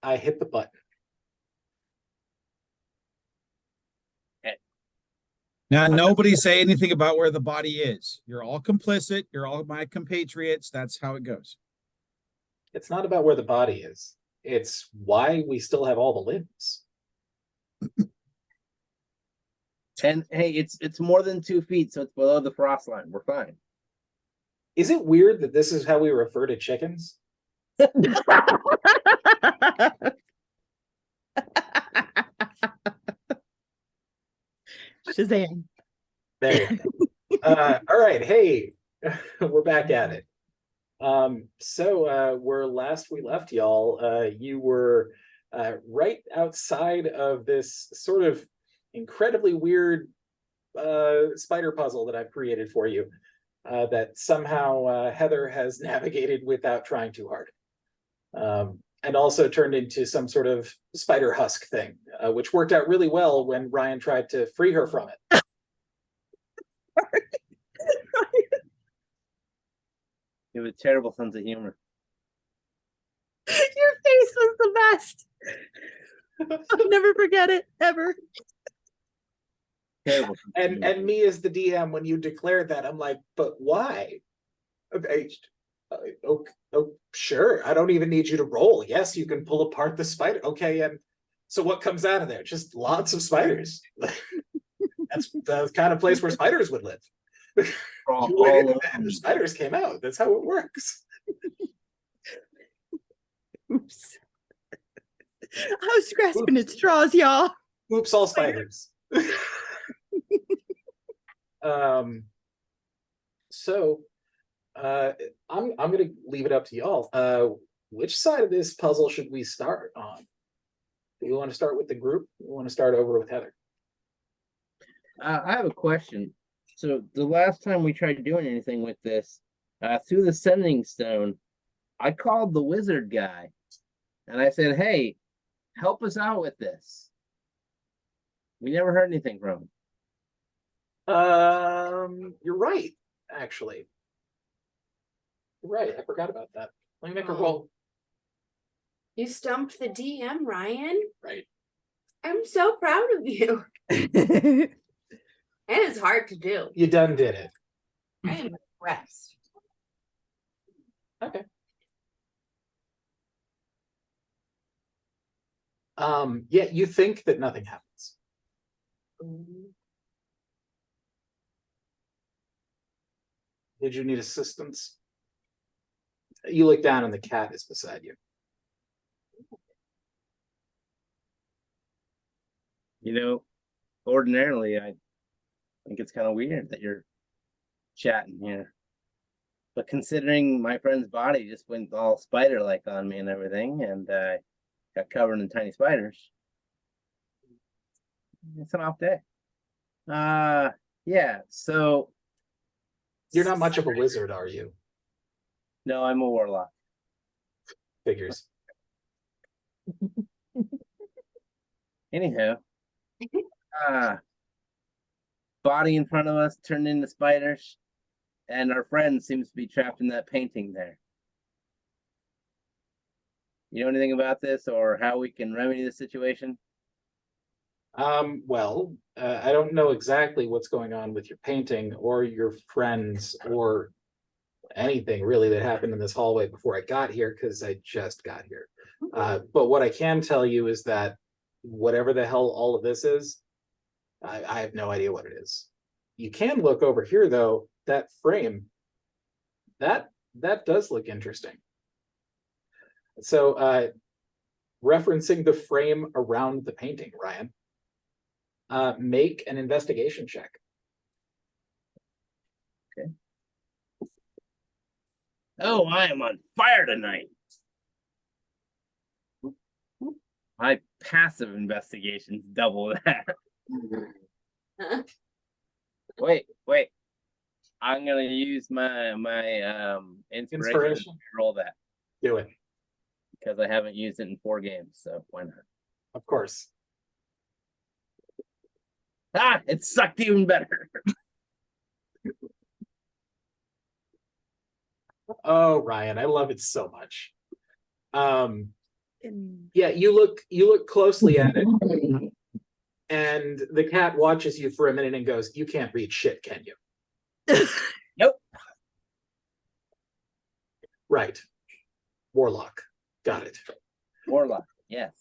I hit the button. Now, nobody say anything about where the body is. You're all complicit. You're all my compatriots. That's how it goes. It's not about where the body is. It's why we still have all the limbs. And hey, it's more than 2 feet, so it's below the frost line. We're fine. Is it weird that this is how we refer to chickens? Shazam. There you go. All right, hey, we're back at it. So where last we left y'all, you were right outside of this sort of incredibly weird spider puzzle that I've created for you that somehow Heather has navigated without trying too hard. And also turned into some sort of spider husk thing, which worked out really well when Ryan tried to free her from it. You have a terrible sense of humor. Your face was the best. I'll never forget it, ever. Terrible. And me as the DM, when you declared that, I'm like, but why? Okay, sure. I don't even need you to roll. Yes, you can pull apart the spider. Okay, and so what comes out of there? Just lots of spiders. That's the kind of place where spiders would live. You went in and the spiders came out. That's how it works. Oops. I was grasping at straws, y'all. Oops, all spiders. So I'm gonna leave it up to y'all. Which side of this puzzle should we start on? Do you want to start with the group? You want to start over with Heather? I have a question. So the last time we tried doing anything with this, through the sending stone, I called the wizard guy and I said, hey, help us out with this. We never heard anything from him. You're right, actually. You're right, I forgot about that. Let me make a roll. You stumped the DM, Ryan. Right. I'm so proud of you. And it's hard to do. You done did it. I am impressed. Okay. Yeah, you think that nothing happens. Did you need assistance? You look down and the cat is beside you. You know, ordinarily, I think it's kind of weird that you're chatting here. But considering my friend's body just went all spider-like on me and everything, and got covered in tiny spiders, it's an off day. Yeah, so... You're not much of a wizard, are you? No, I'm a warlock. Figures. Anyhow, body in front of us turned into spiders, and our friend seems to be trapped in that painting there. You know anything about this or how we can remedy the situation? Well, I don't know exactly what's going on with your painting or your friends or anything really that happened in this hallway before I got here, because I just got here. But what I can tell you is that whatever the hell all of this is, I have no idea what it is. You can look over here though, that frame, that does look interesting. So referencing the frame around the painting, Ryan, make an investigation check. Okay. Oh, I am on fire tonight. My passive investigation's double that. Wait. I'm gonna use my inspiration to roll that. Do it. Because I haven't used it in 4 games, so why not? Of course. It sucked even better. Oh, Ryan, I love it so much. Yeah, you look closely at it, and the cat watches you for a minute and goes, "You can't read shit, can you?" Nope. Right. Warlock. Got it. Warlock. Yes.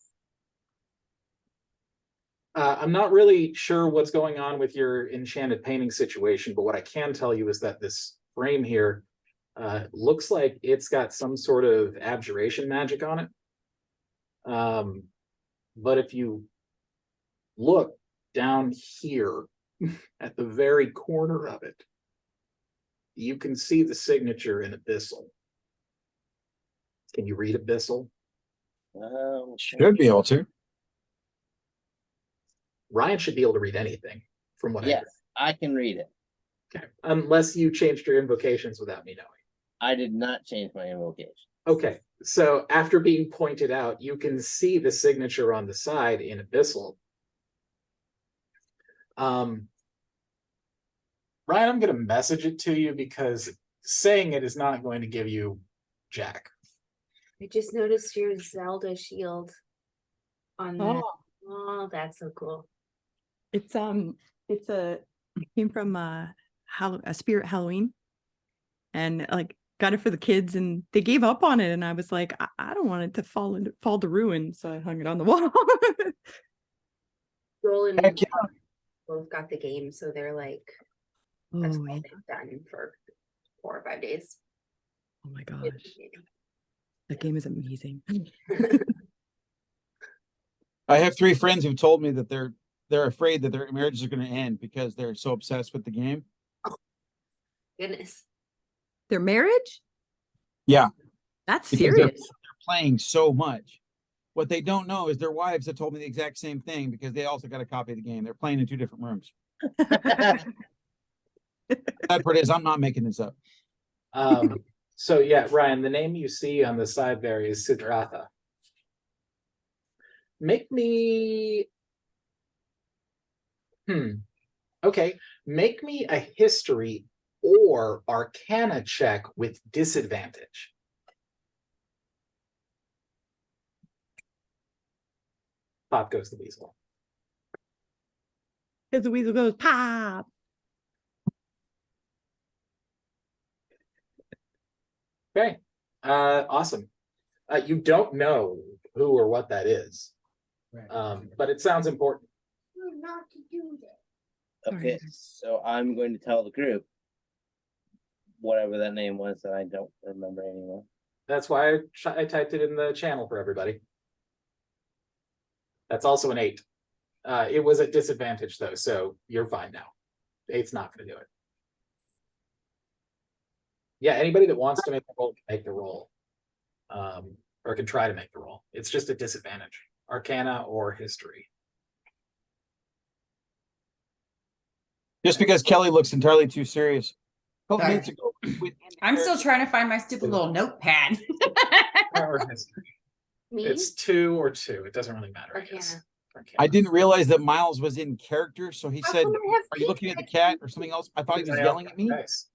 I'm not really sure what's going on with your enchanted painting situation, but what I can tell you is that this frame here looks like it's got some sort of abjuration magic on it. But if you look down here at the very corner of it, you can see the signature in Abyssal. Can you read Abyssal? Should be able to. Ryan should be able to read anything from what Yes, I can read it. Okay. Unless you changed your invocations without me knowing. I did not change my invocation. Okay, so after being pointed out, you can see the signature on the side in Abyssal. Ryan, I'm going to message it to you because saying it is not going to give you jack. I just noticed your Zelda shield on that. Oh, Oh, that's so cool. it's it came from a Spirit Halloween, and like got it for the kids, and they gave up on it, and I was like, I don't want it to fall to ruin, so I hung it on the wall. Joel and Heck yeah. both got the game, so they're like, that's Oh, all yeah. they've done for 4 or 5 days. Oh my gosh, that game is amazing. I have 3 friends who've told me that they're afraid that their marriages are going to end because they're so obsessed with the game. Goodness. Their marriage? Yeah. That's Because serious. they're playing so much. What they don't know is their wives have told me the exact same thing because they also got a copy of the game. They're playing in 2 different rooms. That part is, I'm not making this up. So yeah, Ryan, the name you see on the side there is Siddhartha. Make me okay, make me a history or arcana check with disadvantage. Pop goes the weasel. Because the weasel goes pop. Okay, awesome. You don't know who or what that is, but it sounds important. Not to do that. Okay, so I'm going to tell the group whatever that name was that I don't remember anymore. That's why I typed it in the channel for everybody. That's also an 8. It was at disadvantage though, so you're fine now. 8's not going to do it. Yeah, anybody that wants to make the roll can make the roll, or can try to make the roll. It's just a disadvantage, arcana or history. Just because Kelly looks entirely too serious. A couple Sorry. minutes ago, I'm still trying to find my stupid little notepad. Or history. Me? It's 2 or 2. It doesn't really matter. I guess. Arcana. Arcana. I didn't realize that Miles was in character, so he How said, come I have "Are you looking at the pink cat or something else?" I thought he was I yelling have at me, dice.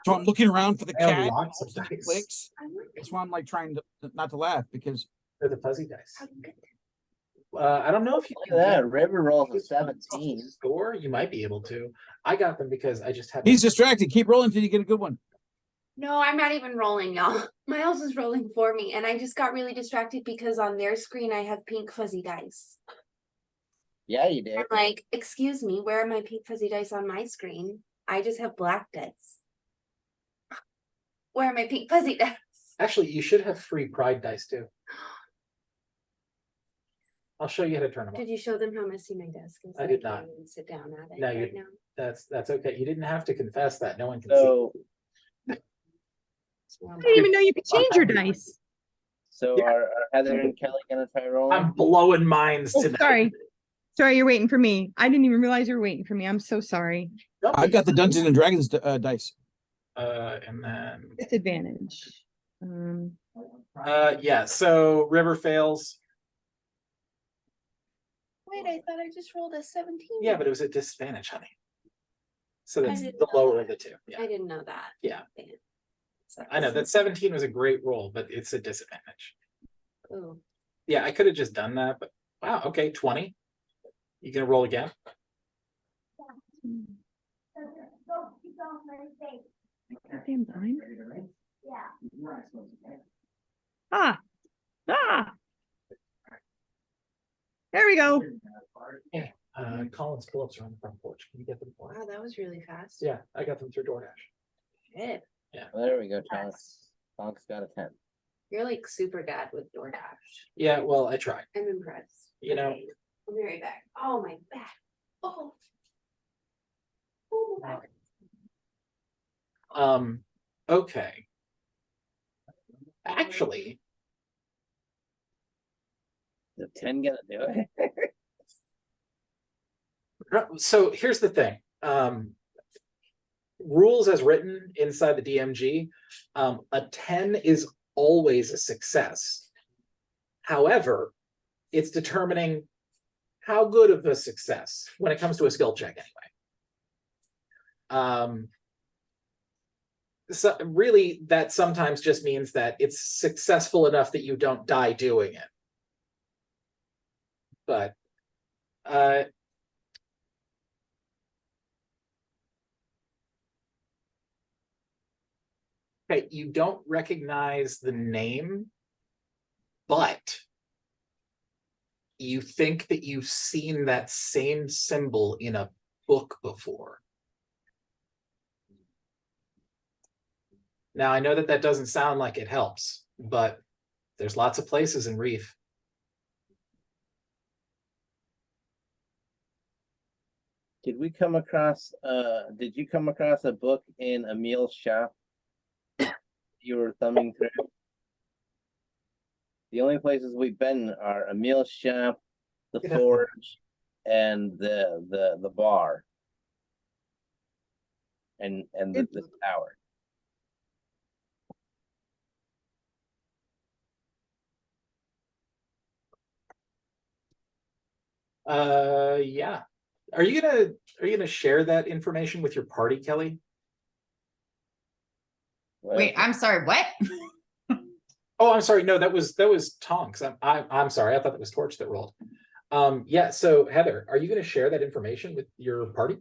so I'm looking around for the I have cat. lots all of of a sudden it dice. clicks. I want That's why I'm like trying to not to laugh because They're the fuzzy dice. How do you get them? I don't know if you Look at that, River rolls a 17. Store, you might be able to. I got them because I just had. he's distracted. Keep rolling until you get a good one. No, I'm not even rolling, y'all. Miles is rolling for me, and I just got really distracted because on their screen I have pink fuzzy dice. Yeah, you did. I'm like, excuse me, where are my pink fuzzy dice on my screen? I just have black dice. Where are my pink fuzzy dice? Actually, you should have free pride dice too. I'll show you how to turn them on. Did you show them how messy my desk is? I did can't not. even sit down at it No, right you- now. That's okay. You didn't have to confess that. No one can see. So, I didn't even know you could change your dice. so Yeah. are Heather and Kelly gonna try rolling? I'm blowing minds Oh, tonight. sorry, you're waiting for me. I didn't even realize you were waiting for me. I'm so sorry. I've got the Dungeons and Dragons dice. And then Disadvantage. yeah. So River fails. Wait, I thought I just rolled a 17. Yeah, but it was a disadvantage, honey. So that's didn't the know lower that. of the two. Yeah, I didn't know that. Yeah. Dang it. Sucks. I know that 17 was a great roll, but it's a disadvantage. Ooh. Yeah, I could have just done that, but wow, okay, 20. You gonna roll again? Goddamn blind. Ah, ah. There we go. Hey, Colin's pull-ups are on the front porch. Can you get them for me? Wow, that was really fast. Yeah, I got them through DoorDash. Shit. Well, there we go, Tonks. Tonks got a 10. You're like super bad with DoorDash. Yeah, well, I tried. I'm impressed. You know- Okay, I'll be right back. Oh, my back. Oh. Oh, my back. Okay. Actually, The 10 gonna do it? so here's the thing. Rules as written inside the DMG, a 10 is always a success. However, it's determining how good of a success when it comes to a skill check anyway. So really, that sometimes just means that it's successful enough that you don't die doing it. But okay, you don't recognize the name, but you think that you've seen that same symbol in a book before. Now, I know that that doesn't sound like it helps, but there's lots of places in Reef. Did you come across a book in Emil's shop you were thumbing through? The only places we've been are Emil's shop, the Yeah. forge, and the bar. And the tower. Yeah. Are you gonna share that information with your party, Kelly? Wait, I'm sorry, what? Oh, I'm sorry. No, that was Tonks. I'm sorry. I thought that was Torch that rolled. Yeah. So Heather, are you going to share that information with your party?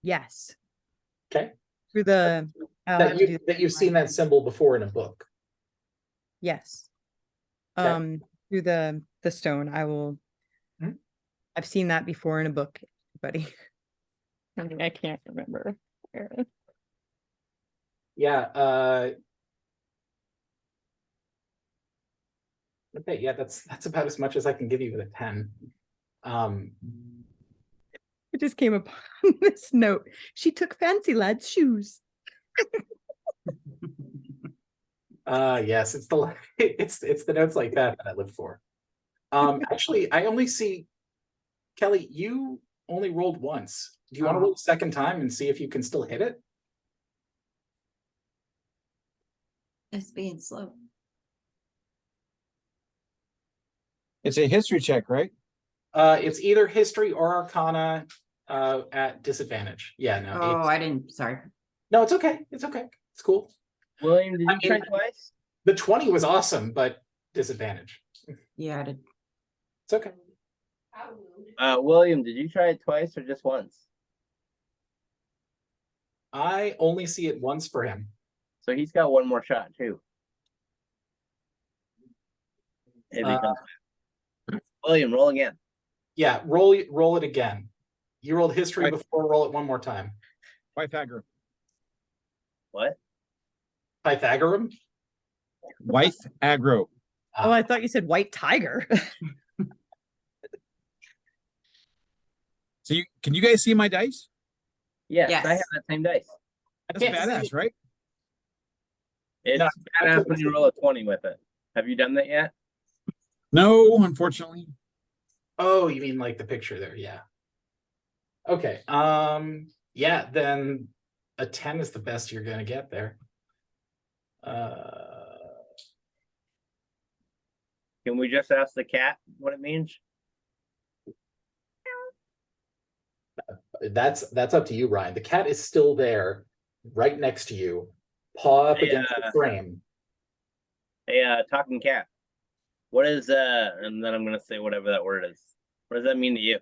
Yes. Okay. Through the I'll have to do That you've seen that symbol before in a book. Yes. Okay. Through the stone. I will. Mhm. I've seen that before in a book, buddy. Something I can't remember. Yeah. Okay. Yeah. That's about as much as I can give you with a 10. I just came upon this note. She took Fancy Lad's shoes. Yes, it's the notes like that I live for. Actually, I only see Kelly, you only rolled once. Do you want to roll a second time and see if you can still hit it? It's being slow. It's a history check, right? It's either history or arcana at disadvantage. Yeah, no. Oh, I didn't, sorry. No, it's okay. It's okay. It's cool. William, did I you try mean- twice? The 20 was awesome, but disadvantage. Yeah, I did. It's okay. William, did you try it twice or just once? I only see it once for him. So he's got one more shot too. If he comes back. William, roll again. Yeah, roll it again. You rolled history Right. before, roll it one more time. Pythagoras. What? Pythagorean? Wife aggro. Oh, I thought you said white tiger. So can you guys see my dice? Yes, Yes. I have that same dice. That's can't see badass, it. right? It's No, badass when you roll a 20 with it. Have you done that yet? No, unfortunately. Oh, you mean like the picture there? Yeah. Okay. Yeah, then a 10 is the best you're gonna get there. Can we just ask the cat what it means? That's up to you, Ryan. The cat is still there, right next to you, paw up against the frame. Hey, talking cat. What is and then I'm gonna say whatever that word is. What does that mean to you?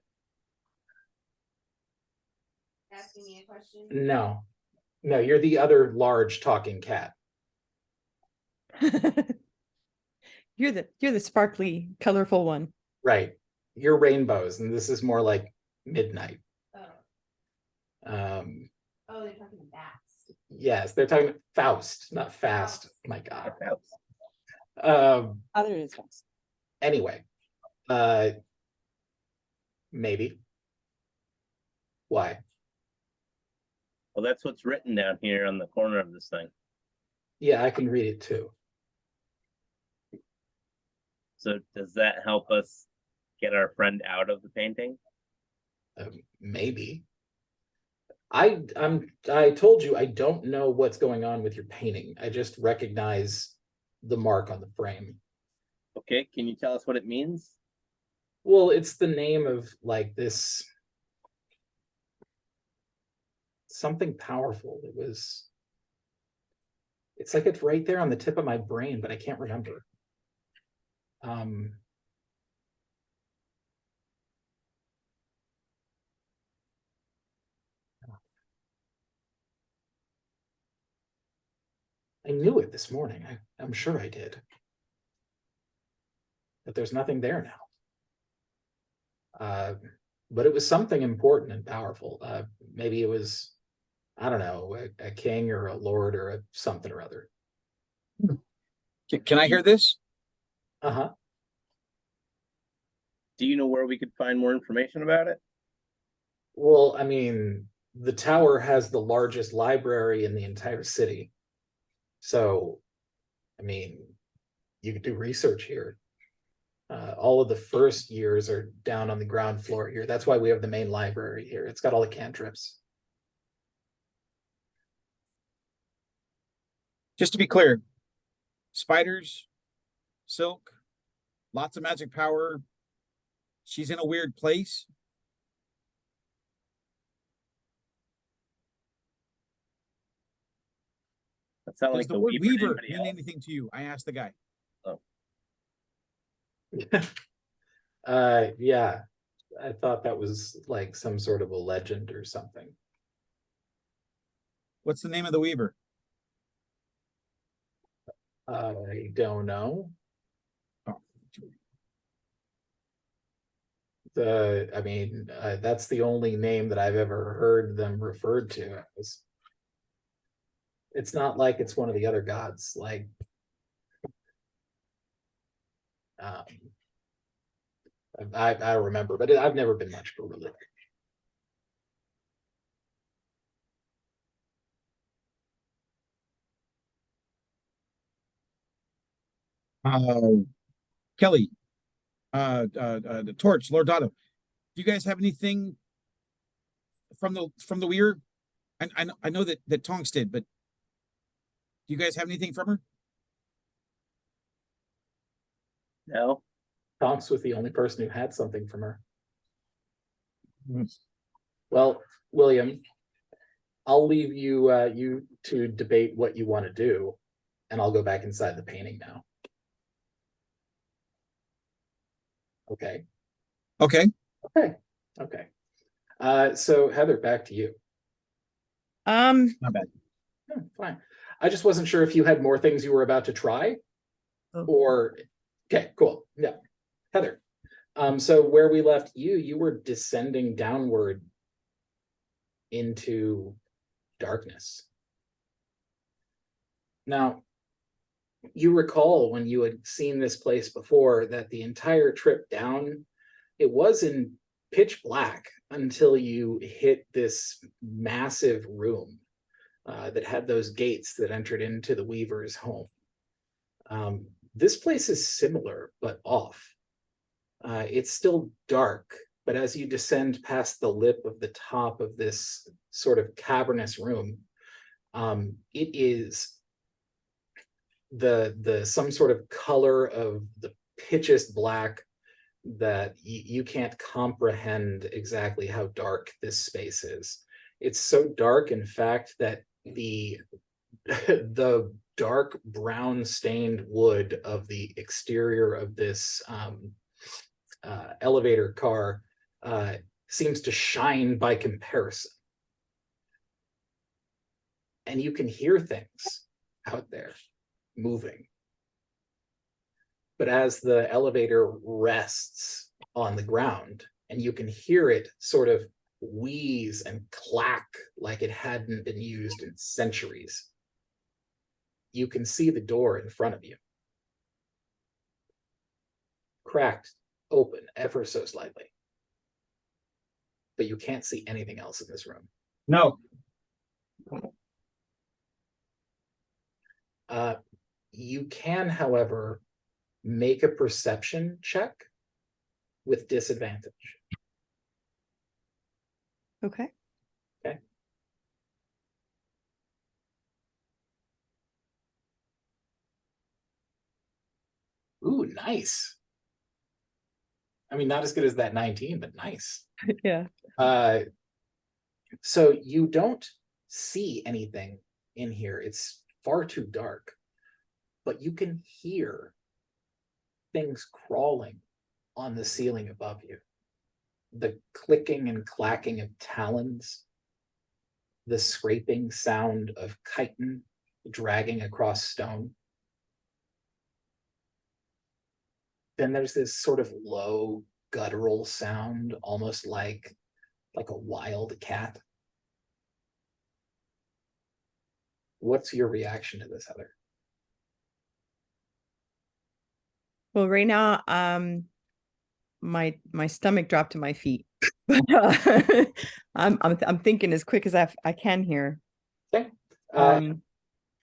Asking me a question. No, no, you're the other large talking cat. You're the sparkly, colorful one. Right. You're rainbows, and this is more like midnight. Oh, Um, oh, they're talking bats. yes, they're talking Faust, not fast. My God. House. Other is fast. Anyway, maybe. Why? Well, that's what's written down here on the corner of this thing. Yeah, I can read it too. So does that help us get our friend out of the painting? Maybe. I told you I don't know what's going on with your painting. I just recognize the mark on the frame. Okay, can you tell us what it means? Well, it's the name of like this something powerful. It's like it's right there on the tip of my brain, but I can't remember. I knew it this morning. I'm sure I did. But there's nothing there now. But it was something important and powerful. Maybe it was, I don't know, a king or a lord or something or other. Can I hear this? Uh-huh. Do you know where we could find more information about it? Well, I mean, the tower has the largest library in the entire city. So, I mean, you could do research here. All of the first years are down on the ground floor here. That's why we have the main library here. It's got all the cantrips. Just to be clear, spiders, silk, lots of magic power. She's in a weird place. That sounds Does like the the word Weaver. weaver Anybody mean else? anything to you? I asked the guy. Yeah, I thought that was like some sort of a legend or something. What's the name of the weaver? I don't know. Oh. I mean, that's the only name that I've ever heard them referred to as. It's not like it's one of the other gods, like I don't remember, but I've never been much for religion. Kelly, the Torch, Lord Dotto. Do you guys have anything from the weir? I know that Tonks did, but do you guys have anything from her? No. Tonks was the only person who had something from her. Mm. Well, William, I'll leave you to debate what you want to do, and I'll go back inside the painting now. Okay. Okay. Okay. So Heather, back to you. Not bad. Fine. I just wasn't sure if you had more things you were about to try, Oh. or okay, cool. Yeah, Heather. So where we left you were descending downward into darkness. Now, you recall when you had seen this place before that the entire trip down, it was in pitch black until you hit this massive room that had those gates that entered into the Weaver's home. This place is similar, but off. It's still dark, but as you descend past the lip of the top of this sort of cavernous room, it is the some sort of color of the pitchiest black that you can't comprehend exactly how dark this space is. It's so dark, in fact, that the dark brown stained wood of the exterior of this elevator car seems to shine by comparison. And you can hear things out there moving. But as the elevator rests on the ground, and you can hear it sort of wheeze and clack like it hadn't been used in centuries, you can see the door in front of you. Cracked open ever so slightly. But you can't see anything else in this room. No. You can, however, make a perception check with disadvantage. Okay. Ooh, nice. I mean, not as good as that 19, but nice. Yeah. So you don't see anything in here. It's far too dark, but you can hear things crawling on the ceiling above you. The clicking and clacking of talons, the scraping sound of chitin dragging across stone. Then there's this sort of low guttural sound, almost like a wild cat. What's your reaction to this, Heather? Well, right now, my stomach dropped to my feet. I'm thinking as quick as I can here. Okay.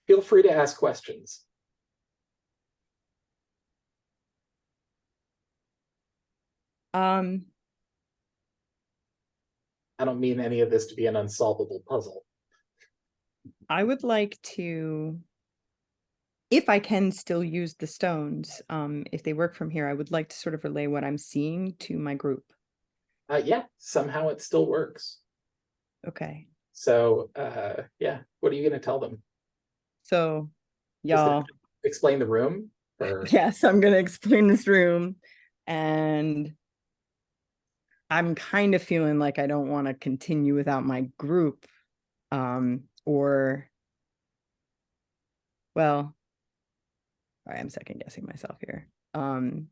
Feel free to ask questions. I don't mean any of this to be an unsolvable puzzle. I would like to, if I can still use the stones, if they work from here, I would like to sort of relay what I'm seeing to my group. Yeah, somehow it still works. Okay. So, yeah, what are you going to tell them? So, Just y'all. explain the room? Or... Yes, I'm going to explain this room. And I'm kind of feeling like I don't want to continue without my group. Or, well, all right, I'm second guessing myself here. I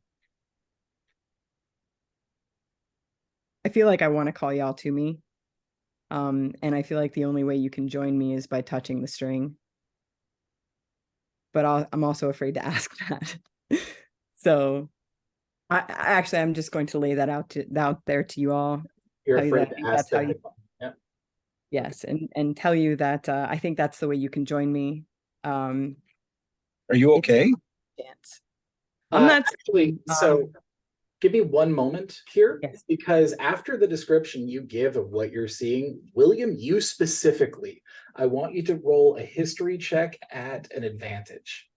feel like I want to call y'all to me. And I feel like the only way you can join me is by touching the string. But I'm also afraid to ask that. So I'm just going to lay that out there to you all. You're tell you afraid that I to think ask that's how them. you, Yeah. yes, and tell you that I think that's the way you can join me. Are you okay? Dance. I'm not actually, so give me one moment here, yes. Because after the description you give of what you're seeing, William, you specifically, I want you to roll a history check at an advantage.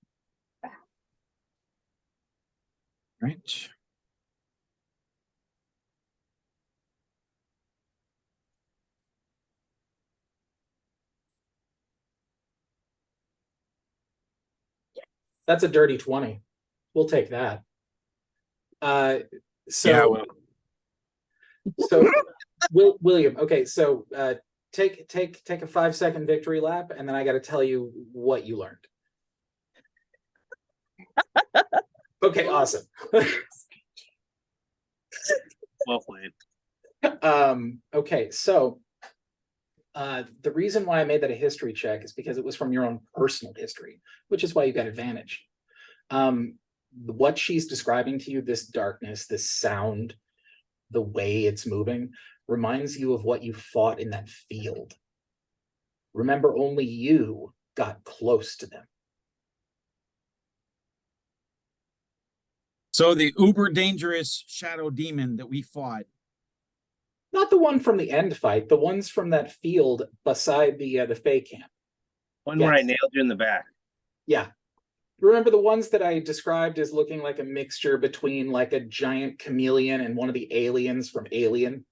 Right. That's a dirty 20. We'll take that. So Yeah, well. So William, okay, so take a 5-second victory lap, and then I got to tell you what you learned. Okay, awesome. Well played. Okay, so the reason why I made that a history check is because it was from your own personal history, which is why you got advantage. What she's describing to you, this darkness, this sound, the way it's moving, reminds you of what you fought in that field. Remember, only you got close to them. So the uber dangerous shadow demon that we fought. Not the one from the end fight, the ones from that field beside the Fae camp. One where I nailed you in the back. Yeah. Remember the ones that I described as looking like a mixture between like a giant chameleon and one of the aliens from Alien?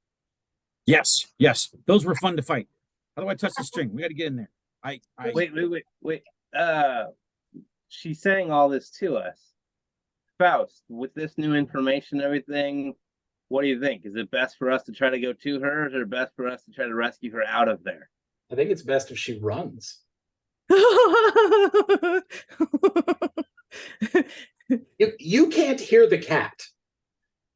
Yes, those were fun to fight. How do I touch the string? We got to get in there. Wait. she's saying all this to us. Faust, with this new information and everything, what do you think? Is it best for us to try to go to her, or is it best for us to try to rescue her out of there? I think it's best if she runs. You can't hear the cat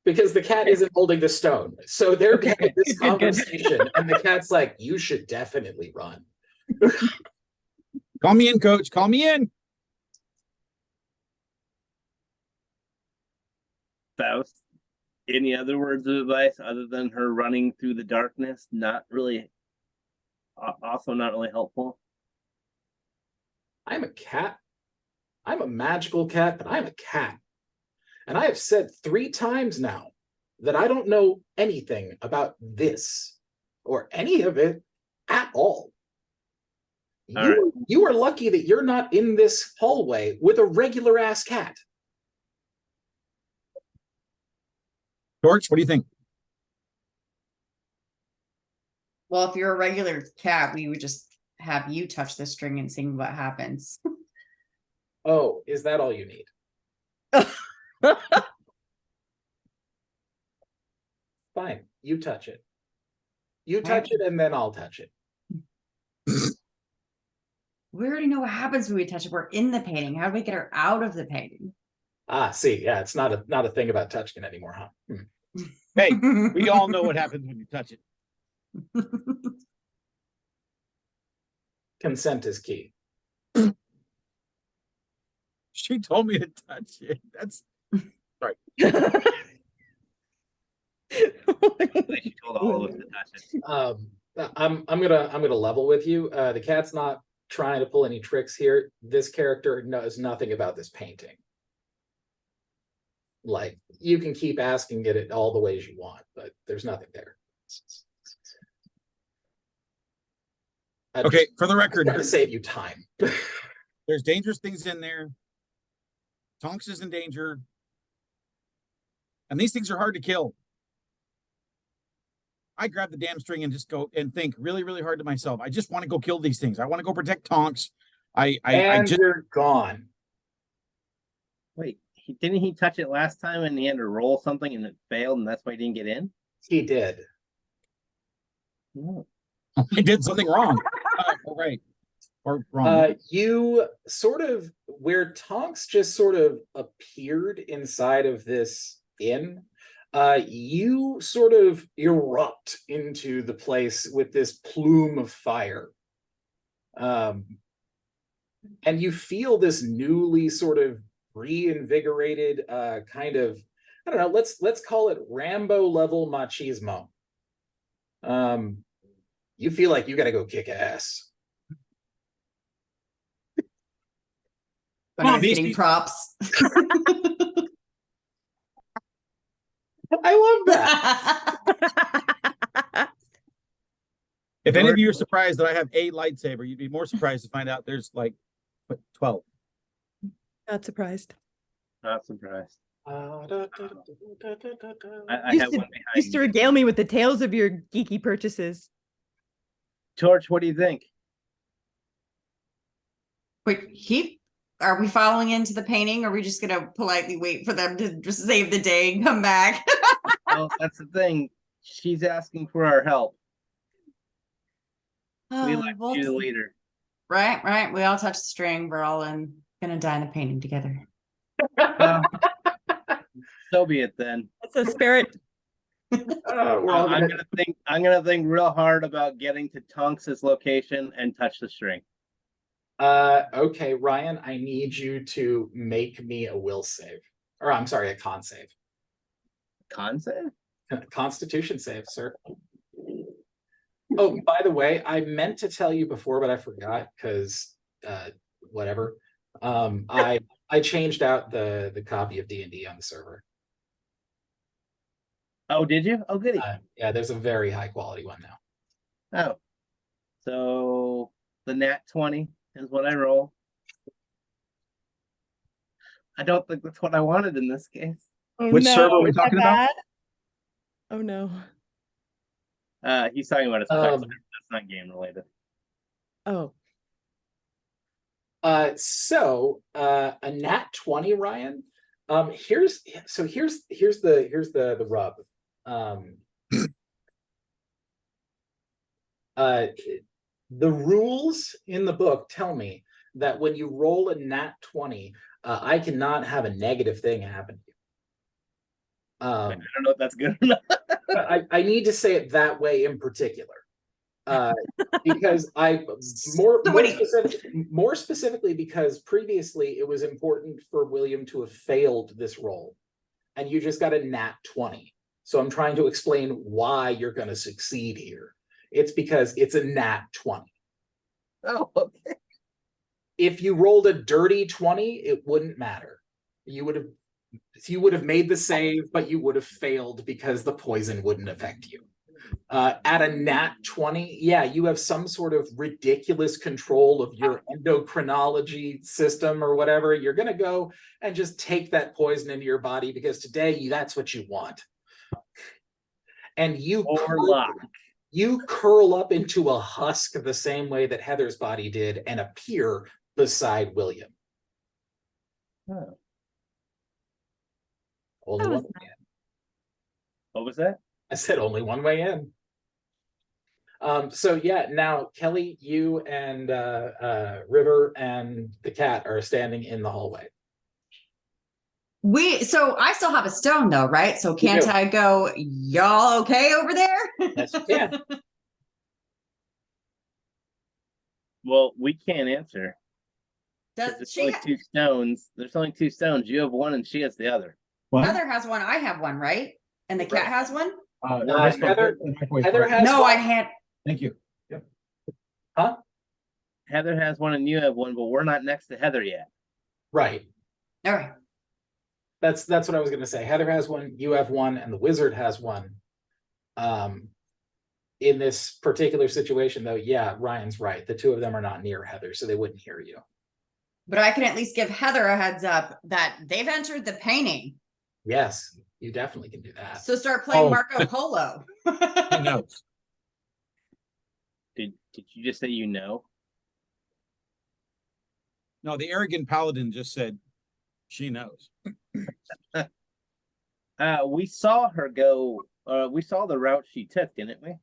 because the cat isn't holding the stone. So they're Okay, having this good, good. conversation, and the cat's like, "You should definitely run." Call me in, coach. Call me in. Faust, any other words of advice other than her running through the darkness? Not really, also not really helpful. I'm a cat. I'm a magical cat, but I'm a cat. And I have said 3 times now that I don't know anything about this or any of it at all. All right. You are lucky that you're not in this hallway with a regular ass cat. Torch, what do you think? Well, if you're a regular cat, we would just have you touch the string and see what happens. Oh, is that all you need? Fine, you touch it. You touch it, and then I'll touch it. We already know what happens when we touch it. We're in the painting. How do we get her out of the painting? Ah, see, yeah, it's not a thing about touching it anymore, huh? Hey, we all know what happens when you touch it. Consent is key. She told me to touch it. That's She told all of us to touch it. I'm gonna level with you. The cat's not trying to pull any tricks here. This character knows nothing about this painting. Like, you can keep asking it all the ways you want, but there's nothing there. I'm okay. just For the record, trying to save you time. there's dangerous things in there. Tonks is in danger. And these things are hard to kill. I grab the damn string and just go and think really, really hard to myself. I just want to go kill these things. I want to go protect Tonks. I And just you're gone. Wait, didn't he touch it last time and he had to roll something and it failed and that's why he didn't get in? He did. No. I did something wrong. Right. Or wrong. You sort of, where Tonks just sort of appeared inside of this inn, you sort of erupt into the place with this plume of fire. And you feel this newly sort of reinvigorated kind of, I don't know, let's call it Rambo level machismo. You feel like you gotta go kick ass. When I was these getting things- props. I love that. If any of you are surprised that I have a lightsaber, you'd be more surprised to find out there's like 12. Not surprised. Not surprised. I Used have to- one behind Used to me. regale me with the tales of your geeky purchases. Torch, what do you think? Wait, are we following into the painting? Or are we just gonna politely wait for them to just save the day and come back? Well, that's the thing. She's asking for our help. We left Well, you the leader. right. We all touch the string. We're all gonna die in a painting together. Well, so be it then. It's a spirit. We're all I'm gonna, gonna think real hard about getting to Tonks' location and touch the string. okay, Ryan, I need you to make me a will save. Or I'm sorry, a con save. Con save? Constitution save, sir. Oh, by the way, I meant to tell you before, but I forgot because whatever. I changed out the copy of D&D on the server. Oh, did you? Oh, goody. Yeah, there's a very high quality one now. Oh. So the nat 20 is what I roll. I don't think that's what I wanted in this case. Oh, Which no, server are we is that talking about? bad? Oh no. He's talking about his text. Um, That's not game related. Oh. A nat 20, Ryan. Here's the rub. The rules in the book tell me that when you roll a nat 20, I cannot have a negative thing happen to you. I don't know if that's good or not. I need to say it that way in particular. Because more specifically because previously it was important for William to have failed this roll, and you just got a nat 20. So I'm trying to explain why you're going to succeed here. It's because it's a nat 20. Oh, okay. If you rolled a dirty 20, it wouldn't matter. You would have made the save, but you would have failed because the poison wouldn't affect you. At a nat 20, yeah, you have some sort of ridiculous control of your endocrinology system or whatever. You're going to go and just take that poison into your body because today that's what you want. And you curl up into a husk the same way that Heather's body did and appear beside William. Oh. Only That one was way nice. in. What was that? I said only one way in. So yeah, now Kelly, you and River and the cat are standing in the hallway. So I still have a stone though, right? So can't do. I go, y'all okay over there? Yes, you can. Well, we can't answer. 'Cause Does There's she? only two stones. There's only two stones. You have one and she has the other. Heather has one. I have one, right? And the cat Right. has one. Heather has No, I one. had. Thank you. Heather has one and you have one, but we're not next to Heather yet. Right. All right. That's what I was going to say. Heather has one, you have one, and the wizard has one. In this particular situation, though, yeah, Ryan's right. The two of them are not near Heather, so they wouldn't hear you. But I can at least give Heather a heads up that they've entered the painting. Yes, you definitely can do that. So start playing Oh. Marco Polo. Who knows? Did you just say you know? No, the arrogant paladin just said she knows. We saw her go. We saw the route she took, didn't we?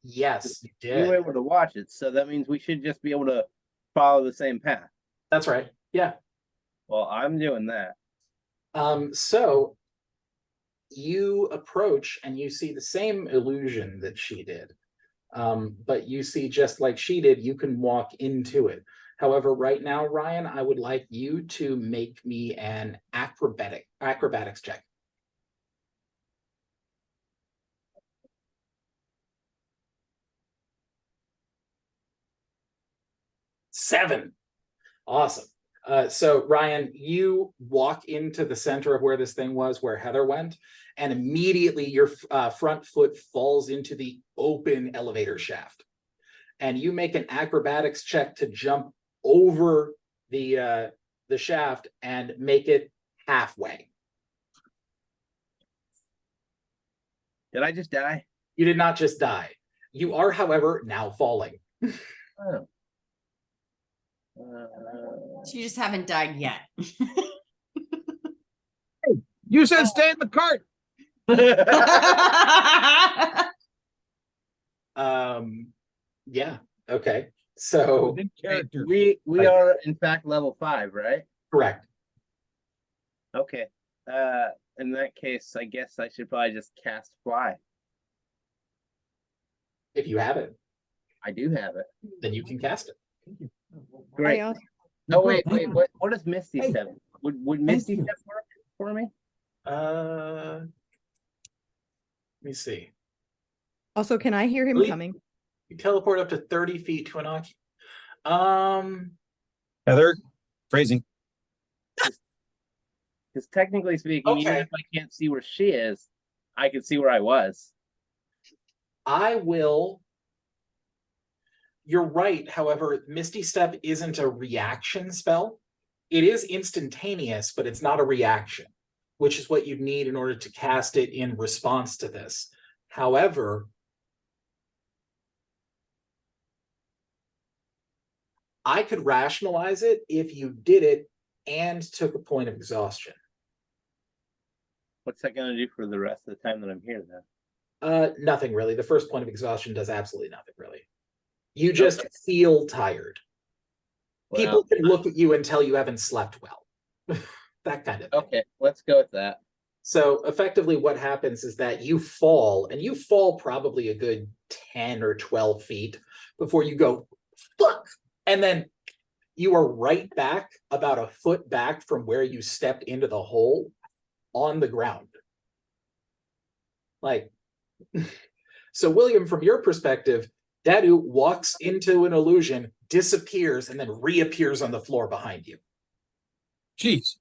Yes, you We were did. able to watch it, so that means we should just be able to follow the same path. That's right. Yeah. Well, I'm doing that. So you approach and you see the same illusion that she did. But you see, just like she did, you can walk into it. However, right now, Ryan, I would like you to make me an acrobatics check. Seven. Awesome. So Ryan, you walk into the center of where this thing was, where Heather went, and immediately your front foot falls into the open elevator shaft. And you make an acrobatics check to jump over the shaft and make it halfway. Did I just die? You did not just die. You are, however, now falling. Oh. You just haven't died yet. You said stay in the cart. Yeah. Okay. So Within character. We Right. are in fact level 5, right? correct. Okay. In that case, I guess I should probably just cast fly. If you have it, I do have it. then you can cast it. Great. also- Oh wait. What does Misty Step? Would Misty Step work for me? Let me see. Also, can I hear him Really? coming? You teleport up to 30 feet to an occup. Heather, phrasing. Because technically speaking, even Okay. if I can't see where she is, I can see where I was. I will. You're right. However, Misty Step isn't a reaction spell. It is instantaneous, but it's not a reaction, which is what you'd need in order to cast it in response to this. However, I could rationalize it if you did it and took a point of exhaustion. What's that gonna do for the rest of the time that I'm here then? Nothing really. The first point of exhaustion does absolutely nothing really. You just Okay. feel tired. People Well, can look at you and tell you haven't slept well. That kind of thing. okay, let's go with that. So effectively what happens is that you fall, and you fall probably a good 10 or 12 feet before you go, fuck. And then you are right back about a foot back from where you stepped into the hole on the ground. Like, so William, from your perspective, Dadu walks into an illusion, disappears, and then reappears on the floor behind you. Jeez.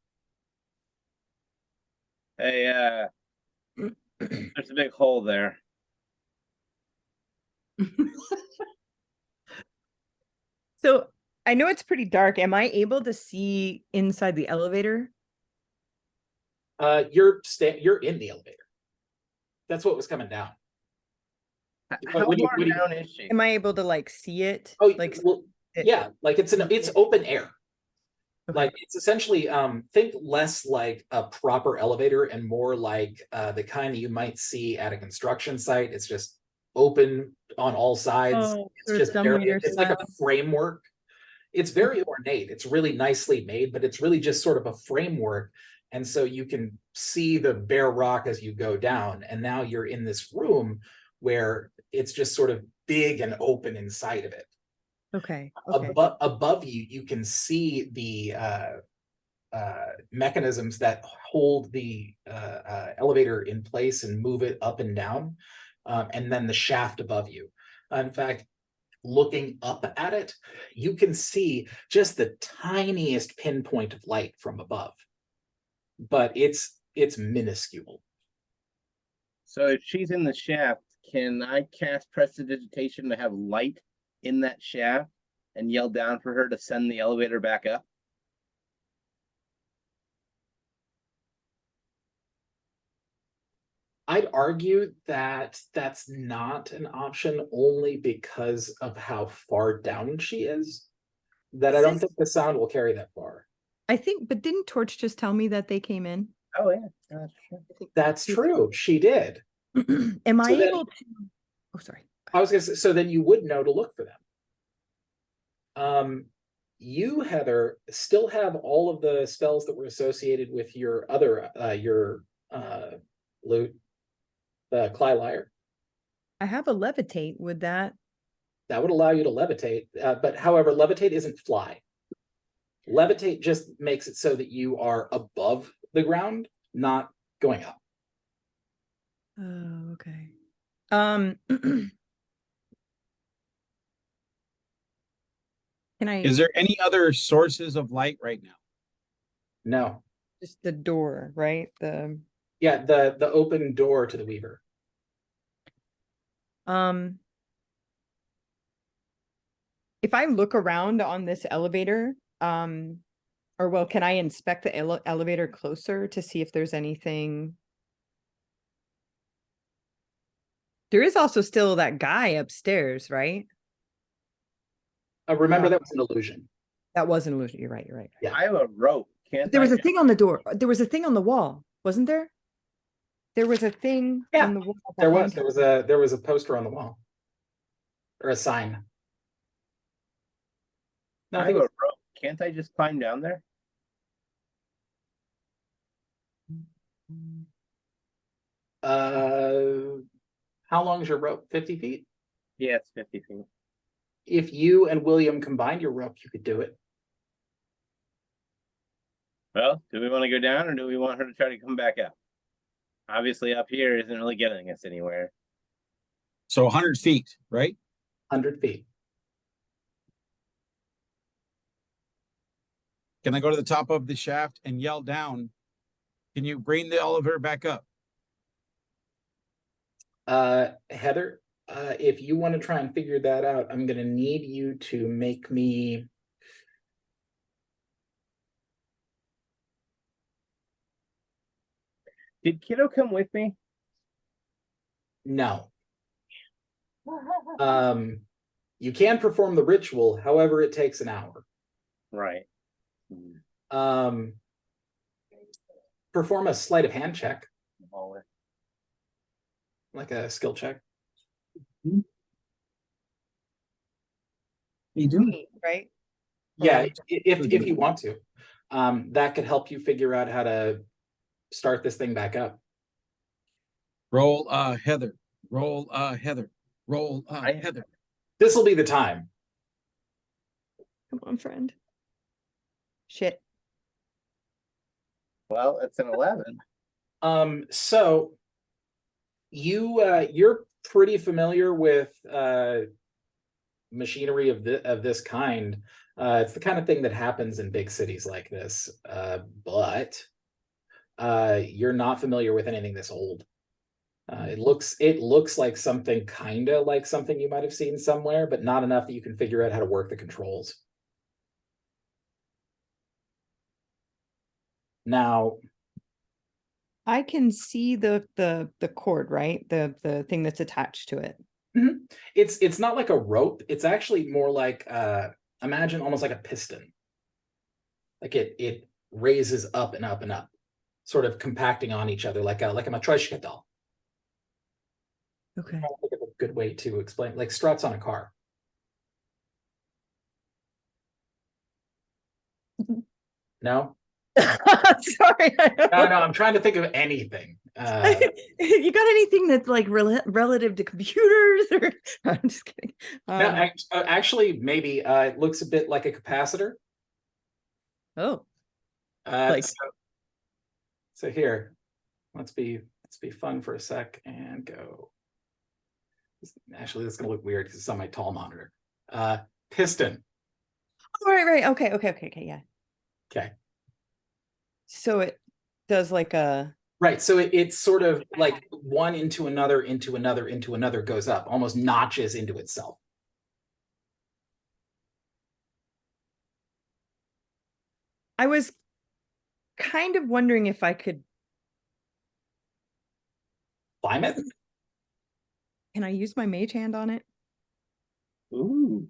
Hey, there's a big hole there. So I know it's pretty dark. Am I able to see inside the elevator? You're in the elevator. That's what was coming down. How what do you- far what do you- down is she? Am I able to like see it? Oh, like well, it- yeah, like it's open air. Okay. Like it's essentially think less like a proper elevator and more like the kind that you might see at a construction site. It's just open on all sides. Oh, It's sort of just very, dumbwaiter it's like a style. framework. It's very ornate. It's really nicely made, but it's really just sort of a framework. And so you can see the bare rock as you go down. And now you're in this room where it's just sort of big and open inside of it. Okay. Okay. Above you, you can see the mechanisms that hold the elevator in place and move it up and down, and then the shaft above you. In fact, looking up at it, you can see just the tiniest pinpoint of light from above, but it's minuscule. So if she's in the shaft, can I cast prestidigitation to have light in that shaft and yell down for her to send the elevator back up? I'd argue that that's not an option only because of how far down she is. That I don't Sis- think the sound will carry that far. I think, but didn't Torch just tell me that they came in? Oh yeah, that's true. I think That's she- true. She did. Am I So then- able to? Oh, sorry. I was gonna say, so then you would know to look for them. You, Heather, still have all of the spells that were associated with your other loot, the Cly I have a levitate. Would that? that would allow you to levitate. But however, levitate isn't fly. Levitate just makes it so that you are above the ground, not going up. Oh, okay. Can I Is there any other sources of light right now? No. just the door, right? Yeah, the open door to the Weaver. If I look around on this elevator, or well, can I inspect the elevator closer to see if there's anything? There is also still that guy upstairs, right? Remember that was an illusion. That was an illusion. You're right. You're right. Yeah. I have a rope. Can't But there was I a thing on the door. There was a thing on the wall, wasn't there? There was a thing Yeah, on the wall. There behind was there was a poster on the wall. Or a sign. No, I I have think a rope. Can't I just climb down there? how long is your rope? 50 feet? Yeah, it's 50 feet. If you and William combined your rope, you could do it. Well, do we want to go down or do we want her to try to come back up? Obviously, up here isn't really getting us anywhere. So 100 feet, right? 100 feet. Can I go to the top of the shaft and yell down? Can you bring the elevator back up? Heather, if you want to try and figure that out, I'm gonna need you to make me. Did Kiddo come with me? No. Um, You can perform the ritual, however, it takes an hour. Right. Perform a sleight of hand check, Hallway. like a skill check. You do? Right? Yeah, Or- if you want to. That could help you figure out how to start this thing back up. Roll, Heather. Roll, Heather. Roll, I- Heather. This will be the time. Come on, friend. Shit. Well, it's an 11. So you're pretty familiar with machinery of this kind. It's the kind of thing that happens in big cities like this. But you're not familiar with anything this old. It looks like something kind of like something you might have seen somewhere, but not enough that you can figure out how to work the controls. Now, I can see the cord, right? The thing that's attached to it. it's not like a rope. It's actually more like imagine almost like a piston. Like it raises up and up and up, sort of compacting on each other like a matryoshka doll. Okay. I don't think of a good way to explain, like struts on a car. No, Sorry. no, I'm trying to think of anything. You got anything that's like relative to computers or I'm just kidding. No, actually, maybe it looks a bit like a capacitor. Oh, Uh, Like- so here, let's be fun for a sec and go. Actually, this is gonna look weird because it's on my tall monitor. Piston. oh, right. Okay, yeah. Okay. So it does like a Right. So it's sort of like one into another, into another, into another goes up, almost notches into itself. I was kind of wondering if I could, Climb it. can I use my mage hand on it? Ooh.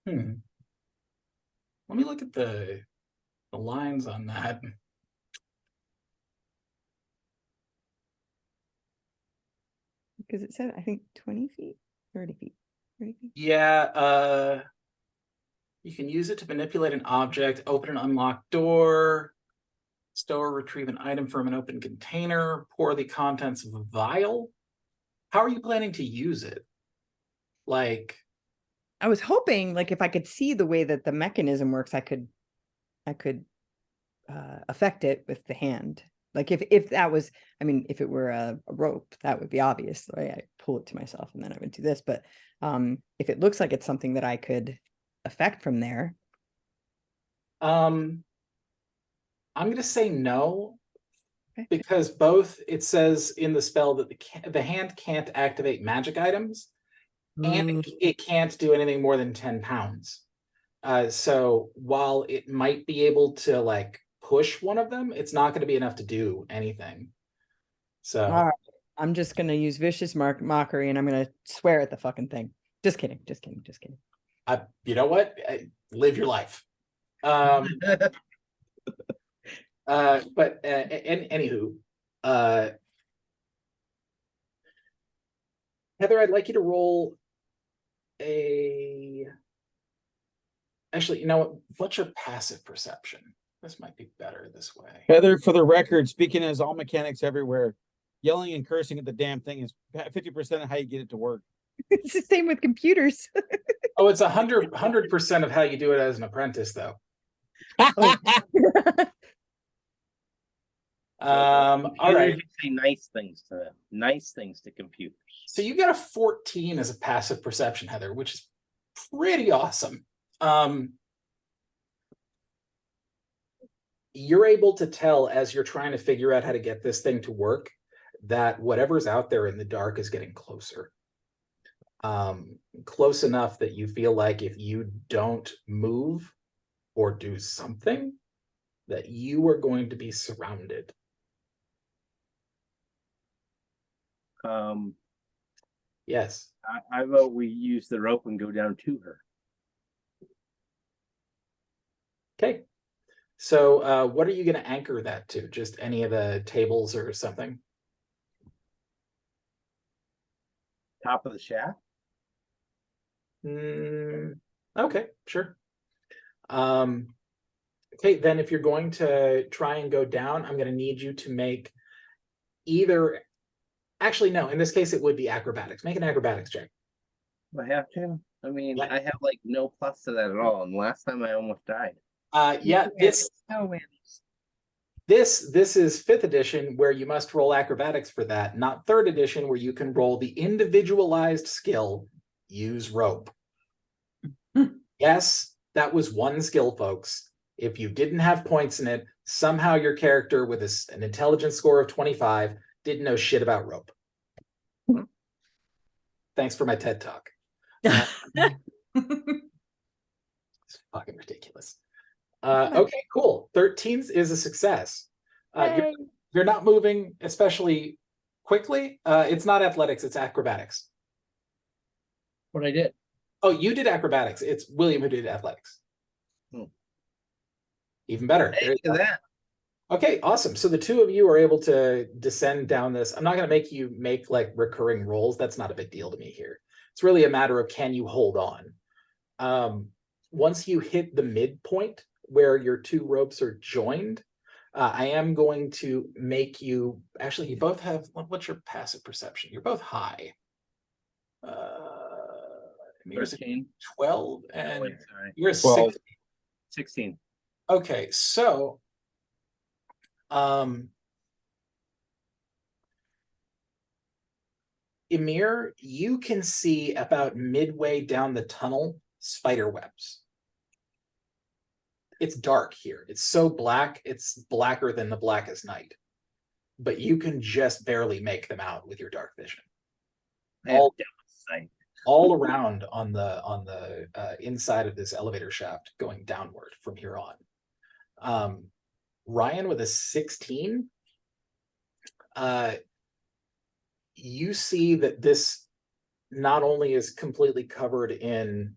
Let me look at the lines on that. Because it said, I think 20 feet, 30 feet, 30 feet. Yeah, you can use it to manipulate an object, open an unlocked door, store or retrieve an item from an open container, pour the contents of a vial. How are you planning to use it? Like, I was hoping like if I could see the way that the mechanism works, I could affect it with the hand. Like if that was, I mean, if it were a rope, that would be obvious, right? I pull it to myself and then I would do this. But if it looks like it's something that I could affect from there, I'm gonna say no, Okay. because both it says in the spell that the hand can't activate magic items, and it can't do anything more than 10 pounds. So while it might be able to like push one of them, it's not going to be enough to do anything. So all right, I'm just gonna use vicious mockery and I'm gonna swear at the fucking thing. Just kidding. you know what? Live your life. But anywho, Heather, I'd like you to roll a. Actually, you know what? What's your passive perception? This might be better this way. Heather, for the record, speaking as all mechanics everywhere, yelling and cursing at the damn thing is 50% of how you get it to work. It's the same with computers. Oh, it's 100% of how you do it as an apprentice, though. All right. Computers, you say nice things to them. Nice things to computers. So you got a 14 as a passive perception, Heather, which is pretty awesome. You're able to tell as you're trying to figure out how to get this thing to work that whatever's out there in the dark is getting closer. Close enough that you feel like if you don't move or do something, that you are going to be surrounded. Yes. I vote we use the rope and go down to her. Okay. So what are you going to anchor that to? Just any of the tables or something? Top of the shaft? Okay, sure. Okay, then if you're going to try and go down, I'm going to need you to make either. Actually, no, in this case, it would be acrobatics. Make an acrobatics check. Do I have to? I mean, Yeah. I have like no plus to that at all. And last time I almost died. Yeah, this No whammies. this is 5th edition where you must roll acrobatics for that, not 3rd edition where you can roll the individualized skill, use rope. Yes, that was one skill, folks. If you didn't have points in it, somehow your character with an intelligence score of 25 didn't know shit about rope. Thanks for my TED talk. It's fucking ridiculous. Okay, cool. 13 is a success. You're not moving especially quickly. It's not athletics, it's acrobatics. What I did. Oh, you did acrobatics. It's William who did athletics. Even better. Hey, There you look go. at that. Okay, awesome. So the two of you are able to descend down this. I'm not going to make you make like recurring rolls. That's not a big deal to me here. It's really a matter of can you hold on. Once you hit the midpoint where your two ropes are joined, I am going to make you, actually, you both have, what's your passive perception? You're both high. Amir's 13. 12 Oh, and wait, sorry. you're 12. 6. 16. Okay, so Emir, you can see about midway down the tunnel spider webs. It's dark here. It's so black, it's blacker than the blackest night. But you can just barely make them out with your dark vision. All around on the inside of this elevator shaft going downward from here on. Ryan with a 16. You see that this not only is completely covered in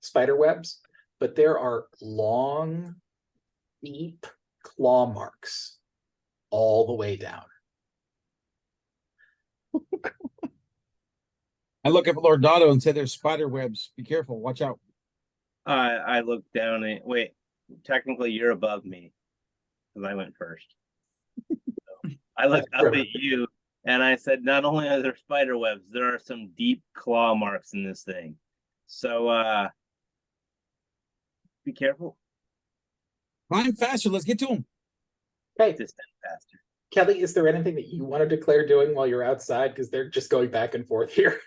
spider webs, but there are long, deep claw marks all the way down. I look at Lord Dotto and say there's spider webs. Be careful. Watch out. I looked down and wait, technically you're above me because I went first. So I looked That's up true. at you and I said, not only are there spider webs, there are some deep claw marks in this thing. So be careful. Climb faster. Let's get to him. Okay, Descend faster. Kelly, is there anything that you want to declare doing while you're outside? Because they're just going back and forth here.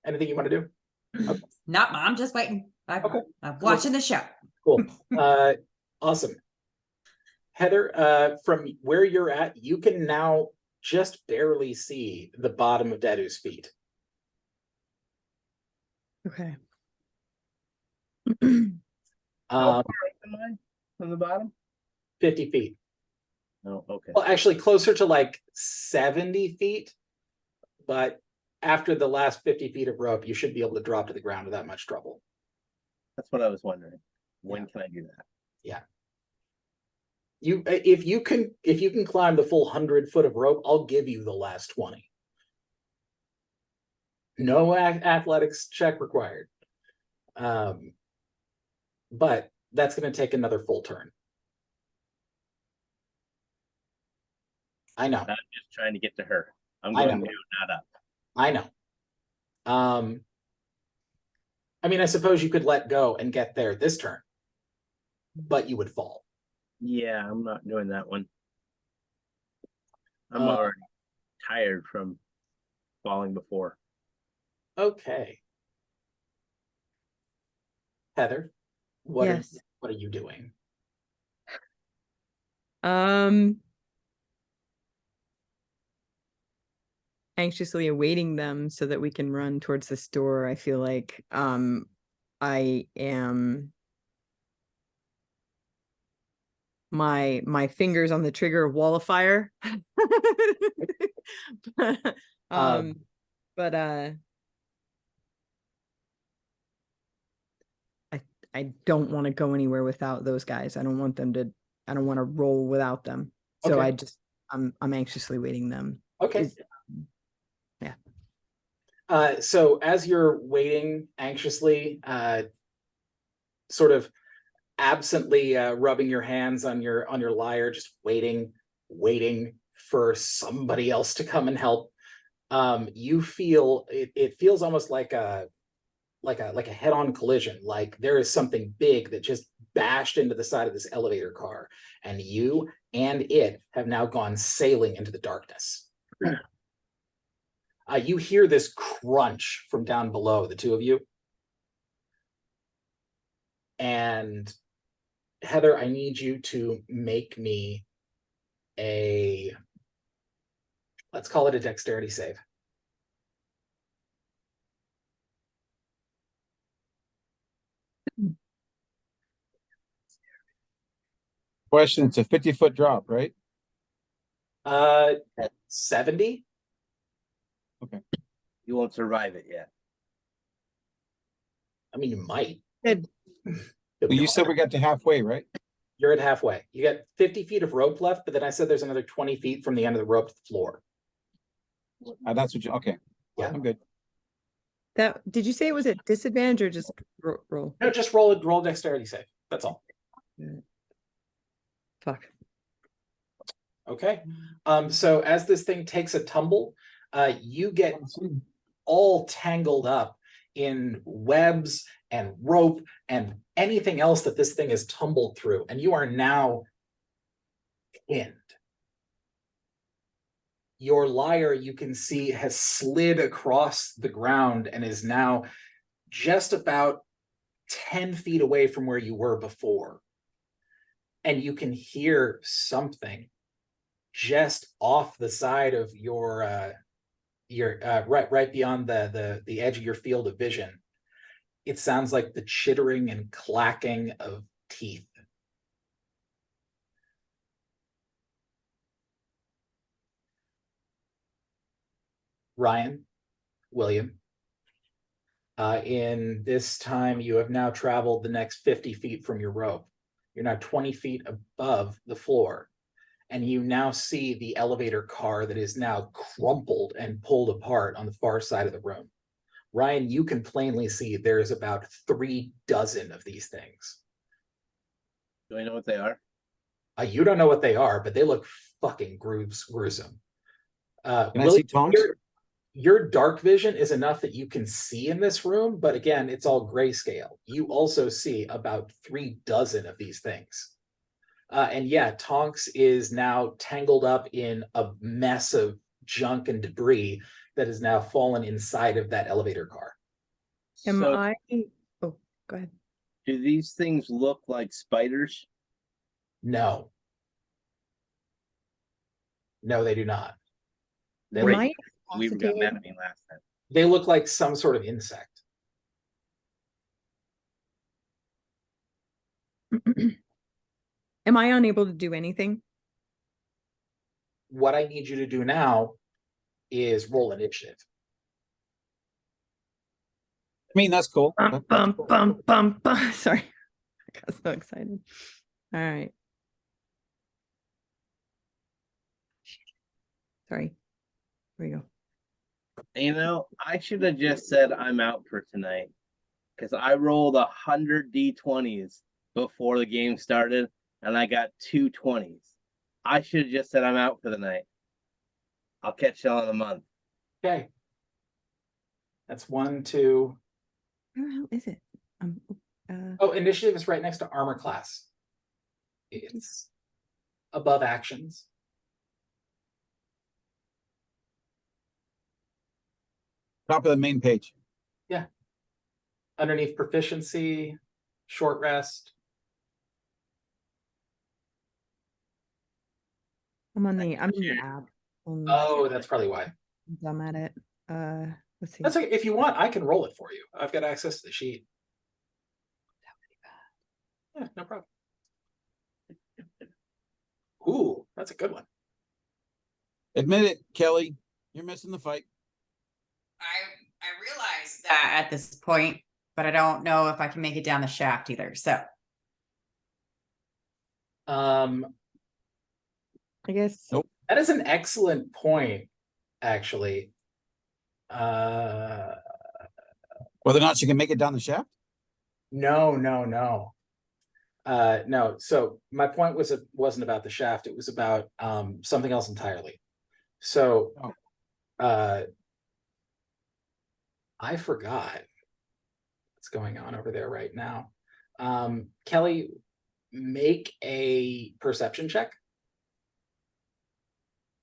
Anything you want to do? Not I'm just waiting. Okay. I'm watching the show. Cool. Awesome. Heather, from where you're at, you can now just barely see the bottom of Dadu's feet. Okay. How far Um, up am I from the bottom? 50 feet. Oh, okay. Well, actually closer to like 70 feet, but after the last 50 feet of rope, you should be able to drop to the ground without much trouble. That's what I was wondering. When can I do that? If you can climb the full 100-foot of rope, I'll give you the last 20. No athletics check required. But that's going to take another full turn. I know. I'm just trying to get to her. I'm I going know. down, not up. I know. I mean, I suppose you could let go and get there this turn, but you would fall. Yeah, I'm not doing that one. I'm Uh, already tired from falling before. Okay. Heather, what Yes. what are you doing? Anxiously awaiting them so that we can run towards this door. I feel like I am my fingers on the trigger of wall of fire. But I don't want to go anywhere without those guys. I don't want to roll without them. So Okay. I'm anxiously waiting them. Okay. Is- So as you're waiting anxiously, sort of absently rubbing your hands on your lyre, just waiting for somebody else to come and help. You feel it feels almost like a head-on collision, like there is something big that just bashed into the side of this elevator car, and you and it have now gone sailing into the darkness. You hear this crunch from down below, the two of you. And Heather, I need you to make me let's call it a dexterity save. Question, it's a 50-foot drop, right? 70? You won't survive it yet. I mean, you might. Good. It'll be You said hard. we got to halfway, right? You're at halfway. You got 50 feet of rope left, but then I said there's another 20 feet from the end of the rope to the floor. That's what you, okay. Yeah. I'm good. Did you say it was at disadvantage or just roll? No, just roll a dexterity save. That's all. Fuck. Okay. So as this thing takes a tumble, you get all tangled up in webs and rope and anything else that this thing has tumbled through, and you are now pinned. Your lyre, you can see, has slid across the ground and is now just about 10 feet away from where you were before. And you can hear something just off the side of your right beyond the edge of your field of vision. It sounds like the chittering and clacking of teeth. Ryan, William, in this time, you have now traveled the next 50 feet from your rope. You're now 20 feet above the floor, and you now see the elevator car that is now crumpled and pulled apart on the far side of the room. Ryan, you can plainly see there is about 3 dozen of these things. Do I know what they are? You don't know what they are, but they look fucking gruesome. Can I see Tonks? Your dark vision is enough that you can see in this room, but again, it's all grayscale. You also see about 3 dozen of these things. And yeah, Tonks is now tangled up in a mess of junk and debris that has now fallen inside of that elevator car. Oh, go ahead. Do these things look like spiders? No. No, they do not. They Am look, I We got incapacitated? mad at me last time. they look like some sort of insect. Am I unable to do anything? What I need you to do now is roll initiative. I mean, that's cool. Bum. Sorry. I got so excited. All right. Sorry. Here we go. You know, I should have just said I'm out for tonight because I rolled 100 d20s before the game started and I got 2 20s. I should have just said I'm out for the night. I'll catch y'all in a month. Okay. That's 1, 2. Where the hell is it? Oh, initiative is right next to armor class. It's above actions. Top of the main page. Underneath proficiency, short rest. I'm in the app. Oh, that's probably why. I'm at it. Let's see. That's okay. If you want, I can roll it for you. I've got access to the sheet. Yeah, no problem. Ooh, that's a good one. Admit it, Kelly. You're missing the fight. that at this point, but I don't know if I can make it down the shaft either. So Um, I guess. Nope. that is an excellent point, actually. Whether or not she can make it down the shaft? No, no, no. No, so my point wasn't about the shaft, it was about something else entirely. So Oh. I forgot what's going on over there right now. Kelly, make a perception check.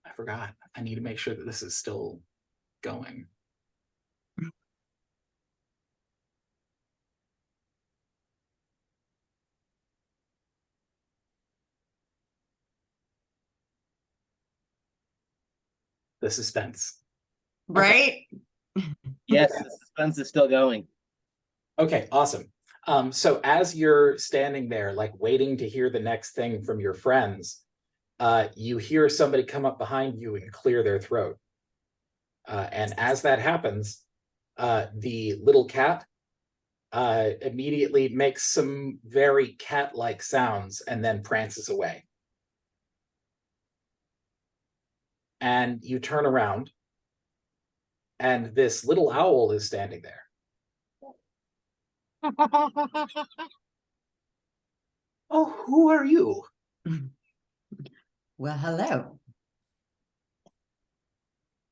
I forgot. I need to make sure that this is still going. The suspense. right. Yes, the suspense is still going. Okay, awesome. So as you're standing there, like waiting to hear the next thing from your friends, you hear somebody come up behind you and clear their throat. And as that happens, the little cat immediately makes some very cat-like sounds and then prances away. And you turn around, and this little owl is standing there. Oh, who are you? Well, hello.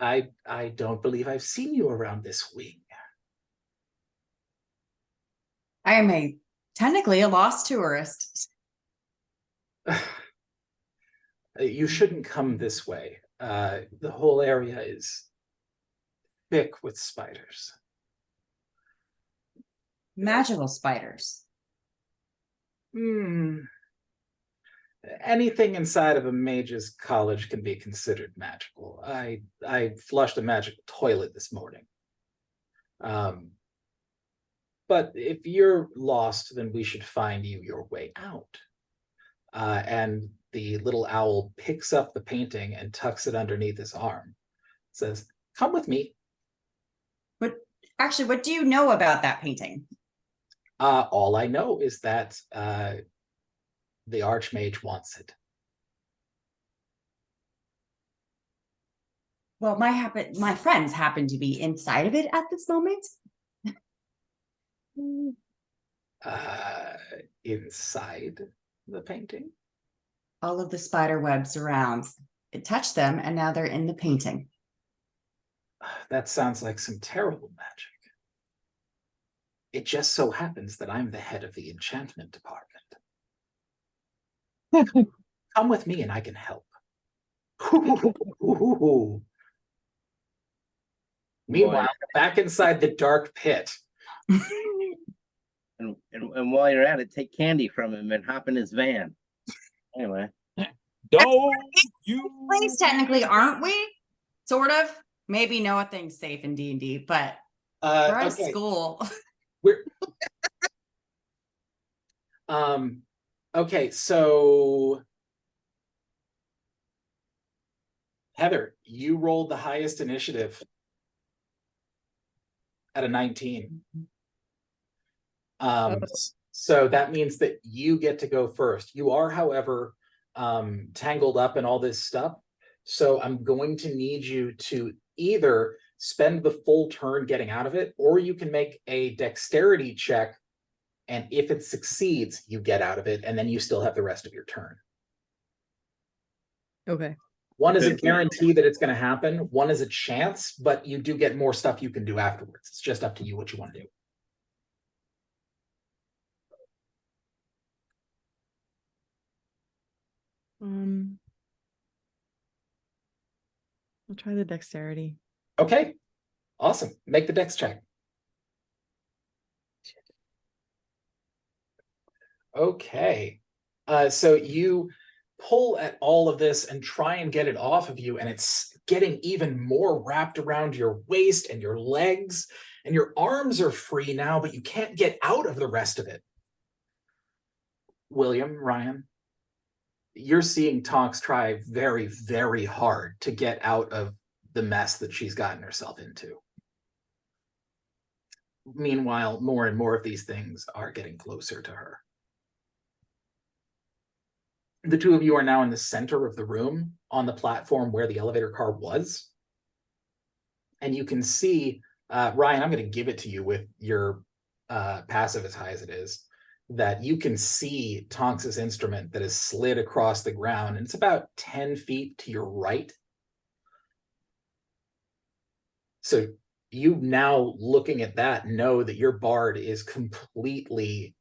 I don't believe I've seen you around this wing. I am technically a lost tourist. You shouldn't come this way. The whole area is thick with spiders. Magical spiders. Anything inside of a mage's college can be considered magical. I flushed a magical toilet this morning. But if you're lost, then we should find you your way out. And the little owl picks up the painting and tucks it underneath his arm. Says, "Come with me." Actually, what do you know about that painting? All I know is that the Archmage wants it. Well, my friends happen to be inside of it at this moment. Inside the painting? All of the spider webs around. It touched them, and now they're in the painting. That sounds like some terrible magic. It just so happens that I'm the head of the enchantment department. Come with me and I can help. Meanwhile, back inside the dark pit. And while you're at it, take candy from him and hop in his van. Anyway. Don't you Place technically, aren't we? Sort of. Maybe nothing's safe in D&D, but we're at Okay, school. we're okay, so Heather, you rolled the highest initiative at a 19. So that means that you get to go first. You are, however, tangled up in all this stuff. So I'm going to need you to either spend the full turn getting out of it, or you can make a dexterity check. And if it succeeds, you get out of it, and then you still have the rest of your turn. Okay. One is a guarantee that it's going to happen. One is a chance, but you do get more stuff you can do afterwards. It's just up to you what you want to do. I'll try the dexterity. Okay, awesome. Make the dex check. Okay, so you pull at all of this and try and get it off of you, and it's getting even more wrapped around your waist and your legs, and your arms are free now, but you can't get out of the rest of it. William, Ryan, you're seeing Tonks try very, very hard to get out of the mess that she's gotten herself into. Meanwhile, more and more of these things are getting closer to her. The two of you are now in the center of the room on the platform where the elevator car was. And you can see, Ryan, I'm going to give it to you with your passive as high as it is, that you can see Tonks's instrument that is slid across the ground, and it's about 10 feet to your right. So you now, looking at that, know that your bard is completely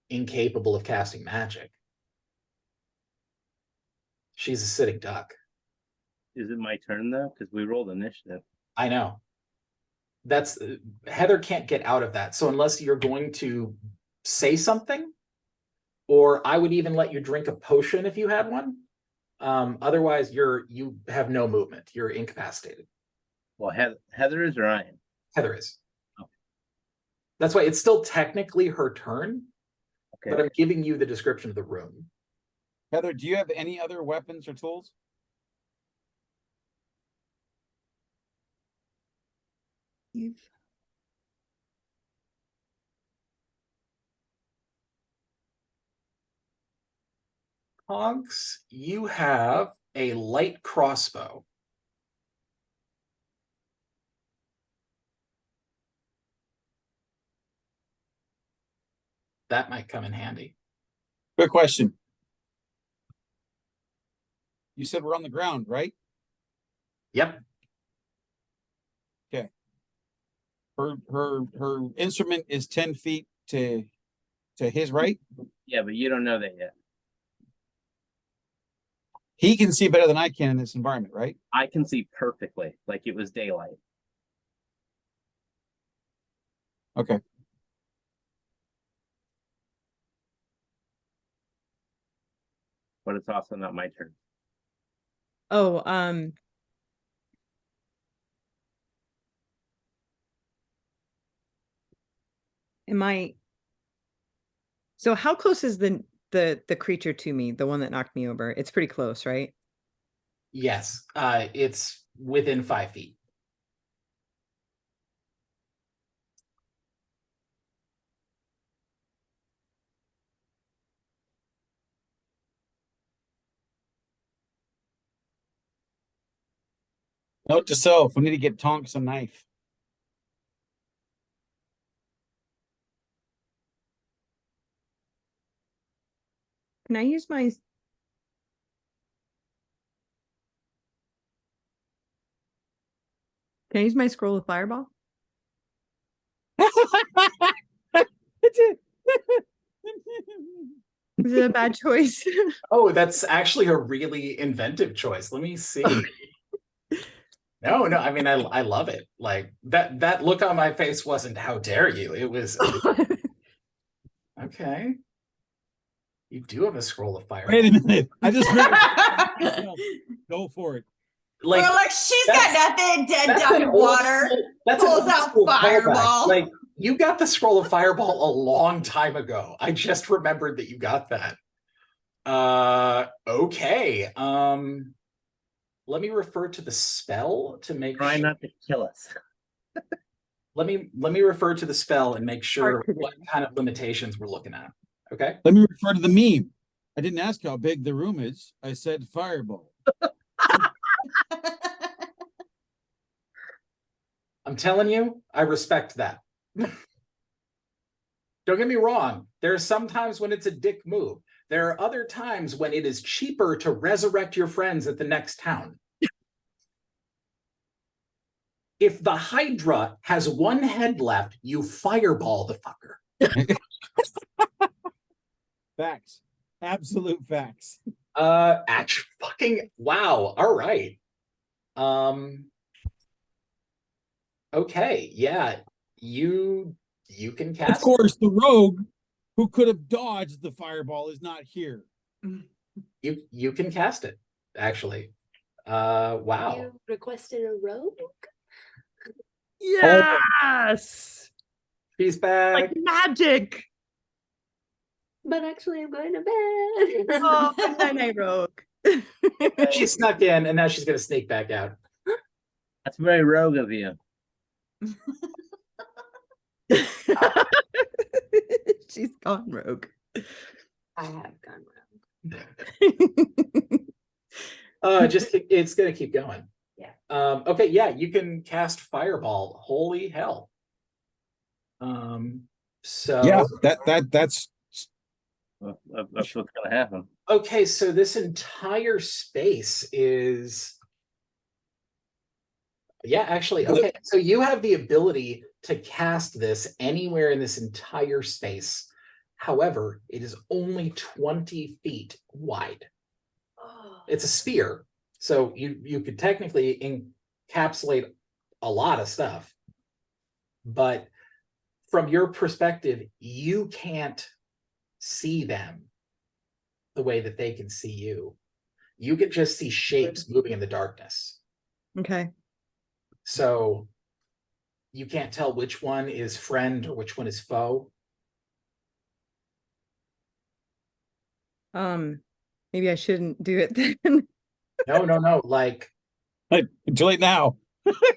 incapable of casting magic. She's a sitting duck. Is it my turn though? Because we rolled initiative. I know. That's Heather can't get out of that. So unless you're going to say something, or I would even let you drink a potion if you had one. Otherwise, you have no movement. You're incapacitated. Well, Heather is Ryan. Heather is. Okay. That's why it's still technically her turn, Okay. but I'm giving you the description of the room. Heather, do you have any other weapons or tools? Tonks, you have a light crossbow. That might come in handy. Good question. You said we're on the ground, right? Yep. Her instrument is 10 feet to his right. Yeah, but you don't know that yet. He can see better than I can in this environment, right? I can see perfectly, like it was daylight. Okay. But it's also not my turn. Oh, so how close is the creature to me, the one that knocked me over? It's pretty close, right? Yes. It's within 5 feet. Note to self, we need to get Tonks a knife. Can I use my scroll of fireball? Is it a bad choice? Oh, that's actually a really inventive choice. Let me see. No, I mean, I love it. Like that look on my face wasn't how dare you. It was okay. You do have a scroll of fire. Wait a minute. I just remembered. Go for it. Like, We're like, she's got nothing, dead that's duck an in old water. school- that's an pulls old out school callback. fireball. Like, you got the scroll of fireball a long time ago. I just remembered that you got that. Okay. Let me refer to the spell to make Try sure. not to kill us. Let me refer to the spell and make sure Hard to what kind of limitations we're looking at. Okay. Let me refer to the meme. I didn't ask how big the room is. I said fireball. I'm telling you, I respect that. Don't get me wrong. There are some times when it's a dick move. There are other times when it is cheaper to resurrect your friends at the next town. If the Hydra has one head left, you fireball the fucker. Facts. Absolute facts. Actually, fucking wow. All right. Okay, yeah. You can cast. Of course, the rogue who could have dodged the fireball is not here. You can cast it, actually. Wow. You requested a rogue? Yes, She's back. like magic. But actually, I'm going to bed. Oh, good night, rogue. She snuck in and now she's gonna sneak back out. That's very rogue of you. She's gone rogue. I have gone wrong. It's gonna keep going. Yeah. Okay, yeah, you can cast Fireball. Holy hell. So Yeah, that's That's what's gonna happen. okay, so this entire space is yeah, actually, okay. So you have the ability to cast this anywhere in this entire space. However, it is only 20 feet wide. It's a sphere. So you could technically encapsulate a lot of stuff. But from your perspective, you can't see them the way that they can see you. You can just see shapes moving in the darkness. Okay. So you can't tell which one is friend or which one is foe. Maybe I shouldn't do it then. No. Like, too late now.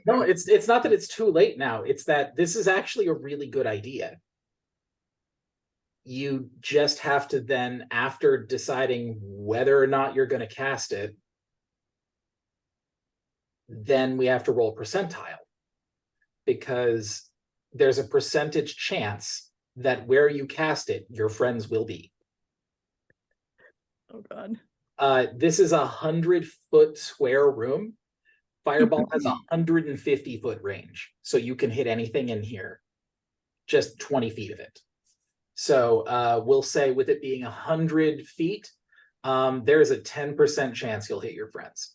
no, it's not that it's too late now. It's that this is actually a really good idea. You just have to then, after deciding whether or not you're going to cast it, then we have to roll percentile. Because there's a percentage chance that where you cast it, your friends will be. Oh God. This is 100-foot square room. Fireball has 150-foot range, so you can hit anything in here. Just 20 feet of it. So we'll say with it being 100 feet, there is a 10% chance you'll hit your friends.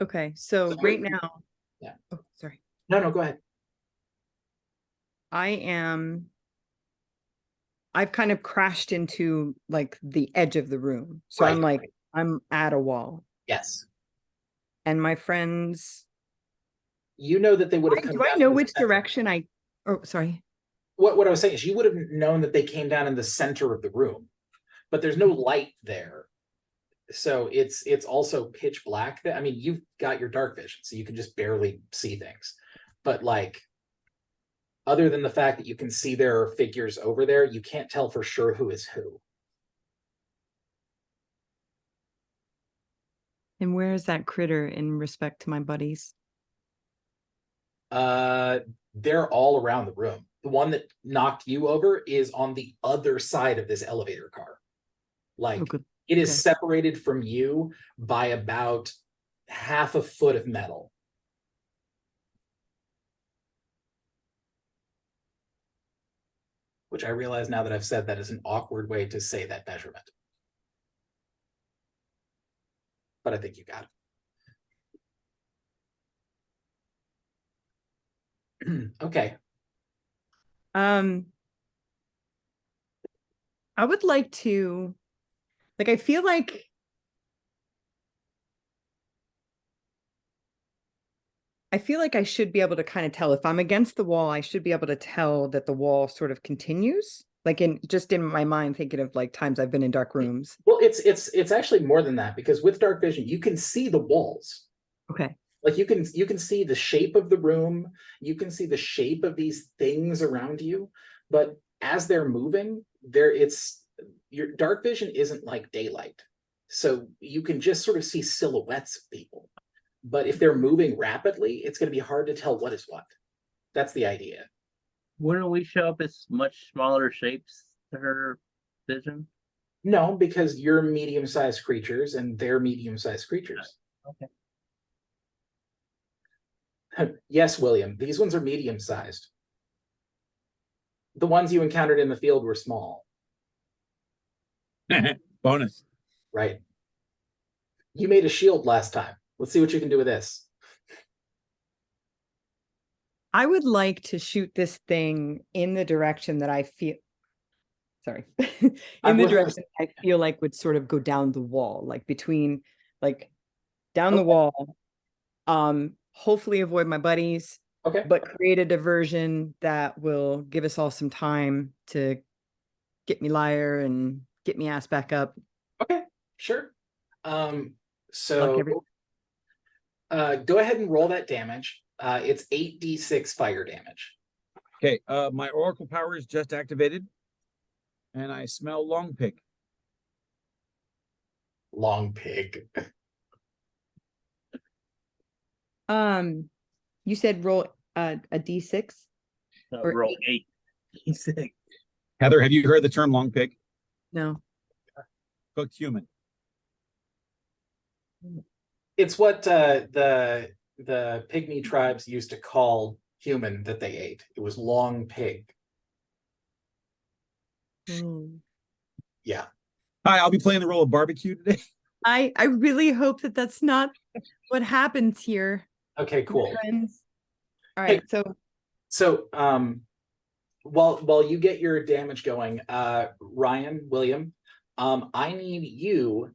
Okay, so right now. Yeah. Oh, sorry. No, go ahead. I've kind of crashed into like the edge of the room. So I'm Right. like, I'm at a wall. Yes. And my friends, You know that they would have come do I down know in the which center. direction oh, sorry. What I was saying is you would have known that they came down in the center of the room, but there's no light there. So it's also pitch black. I mean, you've got your dark vision, so you can just barely see things. But like, other than the fact that you can see there are figures over there, you can't tell for sure who is who. And where is that critter in respect to my buddies? They're all around the room. The one that knocked you over is on the other side of this elevator car. Like, Oh, good. it is Okay. separated from you by about half a foot of metal. Which I realize now that I've said that is an awkward way to say that measurement. But I think you got it. Okay. I would like to, like, I feel like I should be able to kind of tell if I'm against the wall, I should be able to tell that the wall sort of continues. Like in my mind, thinking of like times I've been in dark rooms. Well, it's actually more than that, because with dark vision, you can see the walls. Okay. Like you can see the shape of the room, you can see the shape of these things around you, but as they're moving, your dark vision isn't like daylight. So you can just sort of see silhouettes of people. But if they're moving rapidly, it's going to be hard to tell what is what. That's the idea. Wouldn't we show up as much smaller shapes to her vision? No, because you're medium-sized creatures and they're medium-sized creatures. Okay. Yes, William, these ones are medium-sized. The ones you encountered in the field were small. Bonus. Right. You made a shield last time. Let's see what you can do with this. I would like to shoot this thing in the direction that I feel. Sorry. In the direction I feel like would sort of go down the wall, like between, like down the wall. Hopefully avoid my buddies, Okay. but create a diversion that will give us all some time to get me liar and get me ass back up. Okay, sure. Luck So everyone. go ahead and roll that damage. It's 8d6 fire damage. Okay, my oracle power is just activated. And I smell long pig. Long pig. You said roll a d6 or Roll 8. Heather, have you heard the term long pig? No. Cooked human. It's what the pygmy tribes used to call human that they ate. It was long pig. Hmm. Yeah. Hi, I'll be playing the role of barbecue today. I really hope that that's not what happens here, Okay, cool. friends. All Hey. right, so So while you get your damage going, Ryan, William, I need you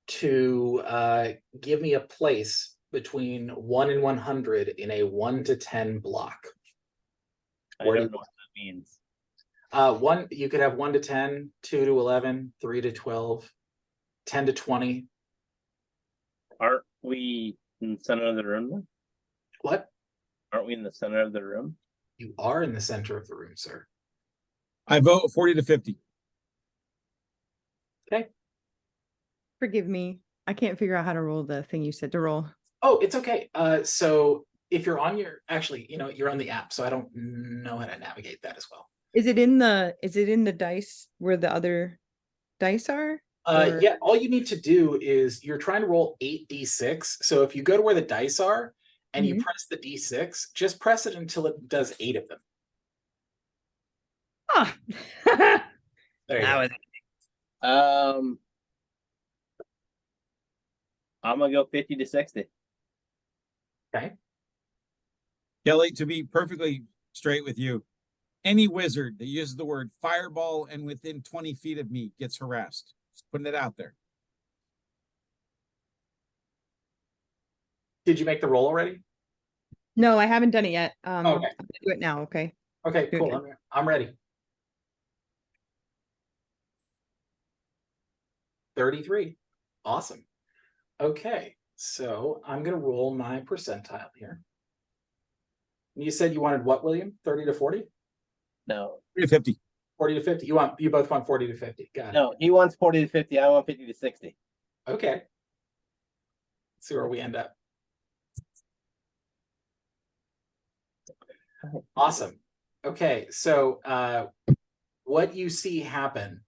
to give me a place between 1 and 100 in a 1 to 10 block. I Where do don't you know what that means. One, you could have 1 to 10, 2 to 11, 3 to 12, 10 to 20. Aren't we in the center of the room then? What? Aren't we in the center of the room? You are in the center of the room, sir. I vote 40 to 50. forgive me. I can't figure out how to roll the thing you said to roll. Oh, it's okay. So if you're on your, actually, you're on the app, so I don't know how to navigate that as well. Is it in the dice where the other dice are? Or- Yeah, all you need to do is you're trying to roll 8d6. So if you go to where the dice are and you Mhm. press the d6, just press it until it does 8 of them. Ah. There you That go. was I'm gonna go 50 to 60. Kelly, to be perfectly straight with you, any wizard that uses the word fireball and within 20 feet of me gets harassed. Just putting it out there. Did you make the roll already? No, I haven't done it yet. Okay. I'm gonna do it now. Okay. Okay, Good. cool. I'm ready. 33. Awesome. Okay, so I'm gonna roll my percentile here. You said you wanted what, William? 30 to 40? No, 40 to 50. 40 to 50. You both want 40 to 50. Got it. no, he wants 40 to 50. I want 50 to 60. Okay. Let's see where we end up. Awesome. Okay, so what you see happen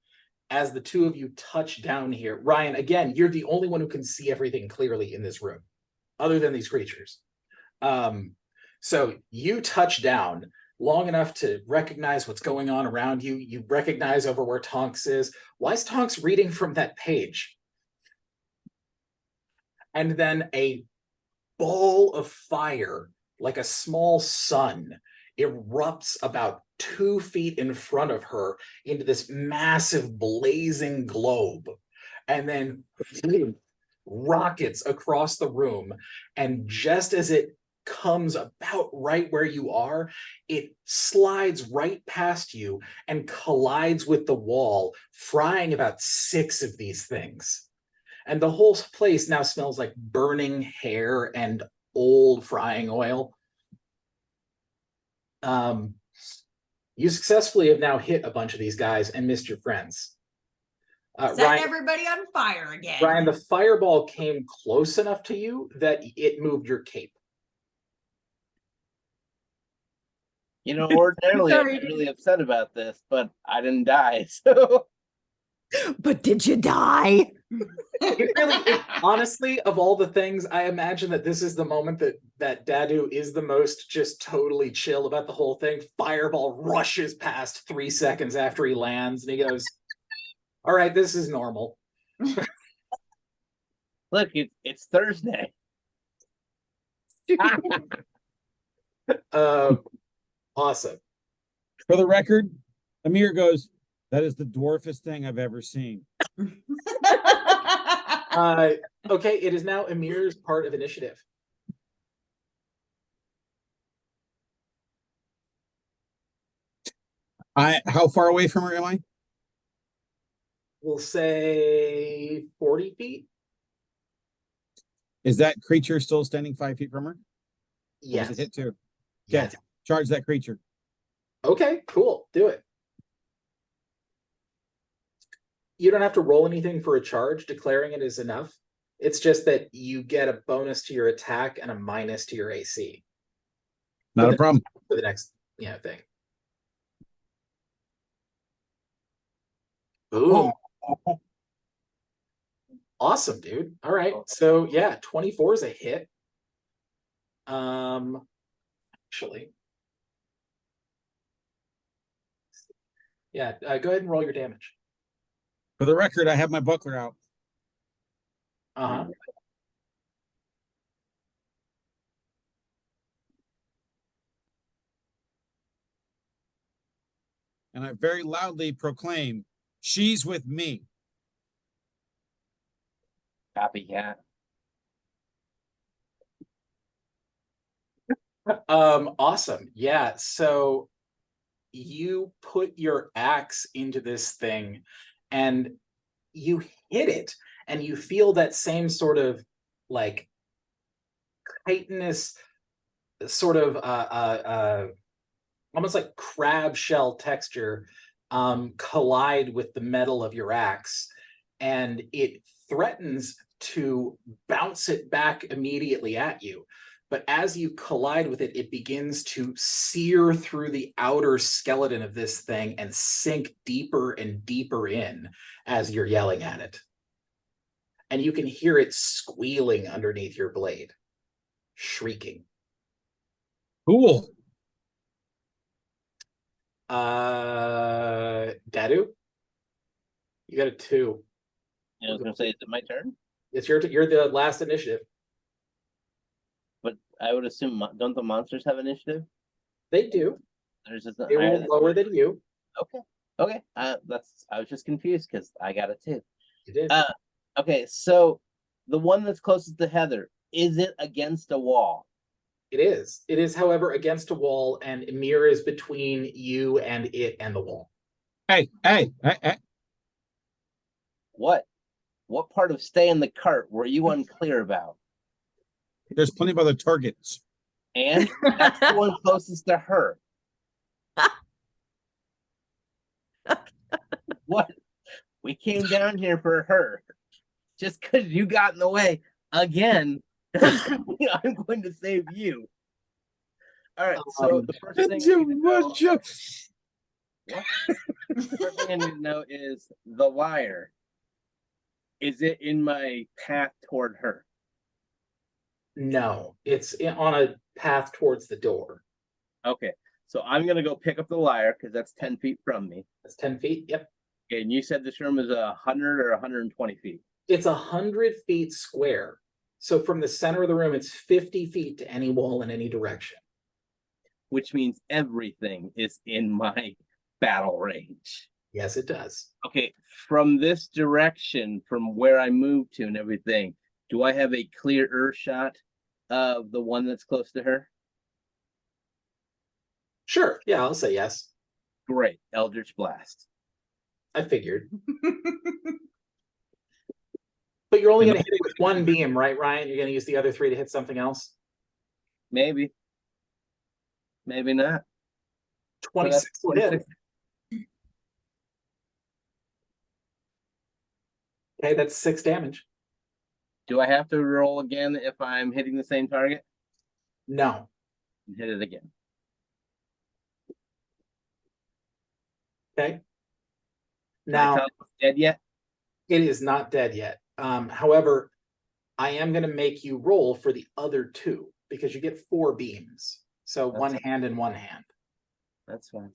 as the two of you touch down here, Ryan, again, you're the only one who can see everything clearly in this room, other than these creatures. So you touch down long enough to recognize what's going on around you. You recognize over where Tonks is. Why is Tonks reading from that page? And then a ball of fire, like a small sun, erupts about 2 feet in front of her into this massive blazing globe, and then rockets across the room. And just as it comes about right where you are, it slides right past you and collides with the wall, frying about 6 of these things. And the whole place now smells like burning hair and old frying oil. You successfully have now hit a bunch of these guys and missed your friends. Setting Ryan, everybody on fire again. Ryan, the fireball came close enough to you that it moved your cape. You know, ordinarily I'd Sorry. be really upset about this, but I didn't die, so But did you die? Honestly, of all the things, I imagine that this is the moment that Dadu is the most just totally chill about the whole thing. Fireball rushes past 3 seconds after he lands, and he goes, "All right, this is normal." look, it's Thursday. Awesome. For the record, Amir goes, that is the dwarfest thing I've ever seen. Okay, it is now Amir's part of initiative. How far away from her am I? We'll say 40 feet. Is that creature still standing 5 feet from her? Or Yes. was it hit too? Yes. Charge that creature. Okay, cool. Do it. You don't have to roll anything for a charge. Declaring it is enough. It's just that you get a bonus to your attack and a minus to your AC Not a problem. for the next, thing. Boom. Awesome, dude. All right. So yeah, 24 is a hit. Actually. Yeah, go ahead and roll your damage. For the record, I have my buckler out. Uh-huh. And I very loudly proclaim, she's with me. Copycat. Awesome. Yeah, so you put your axe into this thing and you hit it, and you feel that same sort of like chitinous sort of almost like crab shell texture collide with the metal of your axe, and it threatens to bounce it back immediately at you. But as you collide with it, it begins to sear through the outer skeleton of this thing and sink deeper and deeper in as you're yelling at it. And you can hear it squealing underneath your blade, shrieking. Cool. Dadu, you got a 2. I was gonna say, is it my turn? It's you're the last initiative. But I would assume, don't the monsters have initiative? They do. There's just They roll lower than you. Okay. Okay. I was just confused because I got it too. You did. Okay, so the one that's closest to Heather, is it against a wall? It is. It is, however, against a wall, and Emir is between you and it and the wall. Hey. What? What part of stay in the cart were you unclear about? There's plenty of other targets. And that's the one closest to her. What? We came down here for her. Just because you got in the way again, I'm going to save you. All right, so the first thing I need to know is the lyre. Is it in my path toward her? No, it's on a path towards the door. Okay, so I'm gonna go pick up the lyre because that's 10 feet from me. That's 10 feet. Yep. Okay, and you said this room is 100 or 120 feet. It's 100 feet square. So from the center of the room, it's 50 feet to any wall in any direction. Which means everything is in my battle range. Yes, it does. Okay, from this direction, from where I moved to and everything, do I have a clear shot of the one that's close to her? Sure. Yeah, I'll say yes. Great, Eldritch Blast. I figured. But you're only going to hit it with one beam, right, Ryan? You're going to use the other 3 to hit something else? Maybe. Maybe not. 26 will hit. Okay, that's 6 damage. Do I have to roll again if I'm hitting the same target? No. Hit it again. Okay. Can I Now, tell it's dead yet? it is not dead yet. However, I am going to make you roll for the other 2 because you get 4 beams. So That's one fine. hand and one hand. That's fine.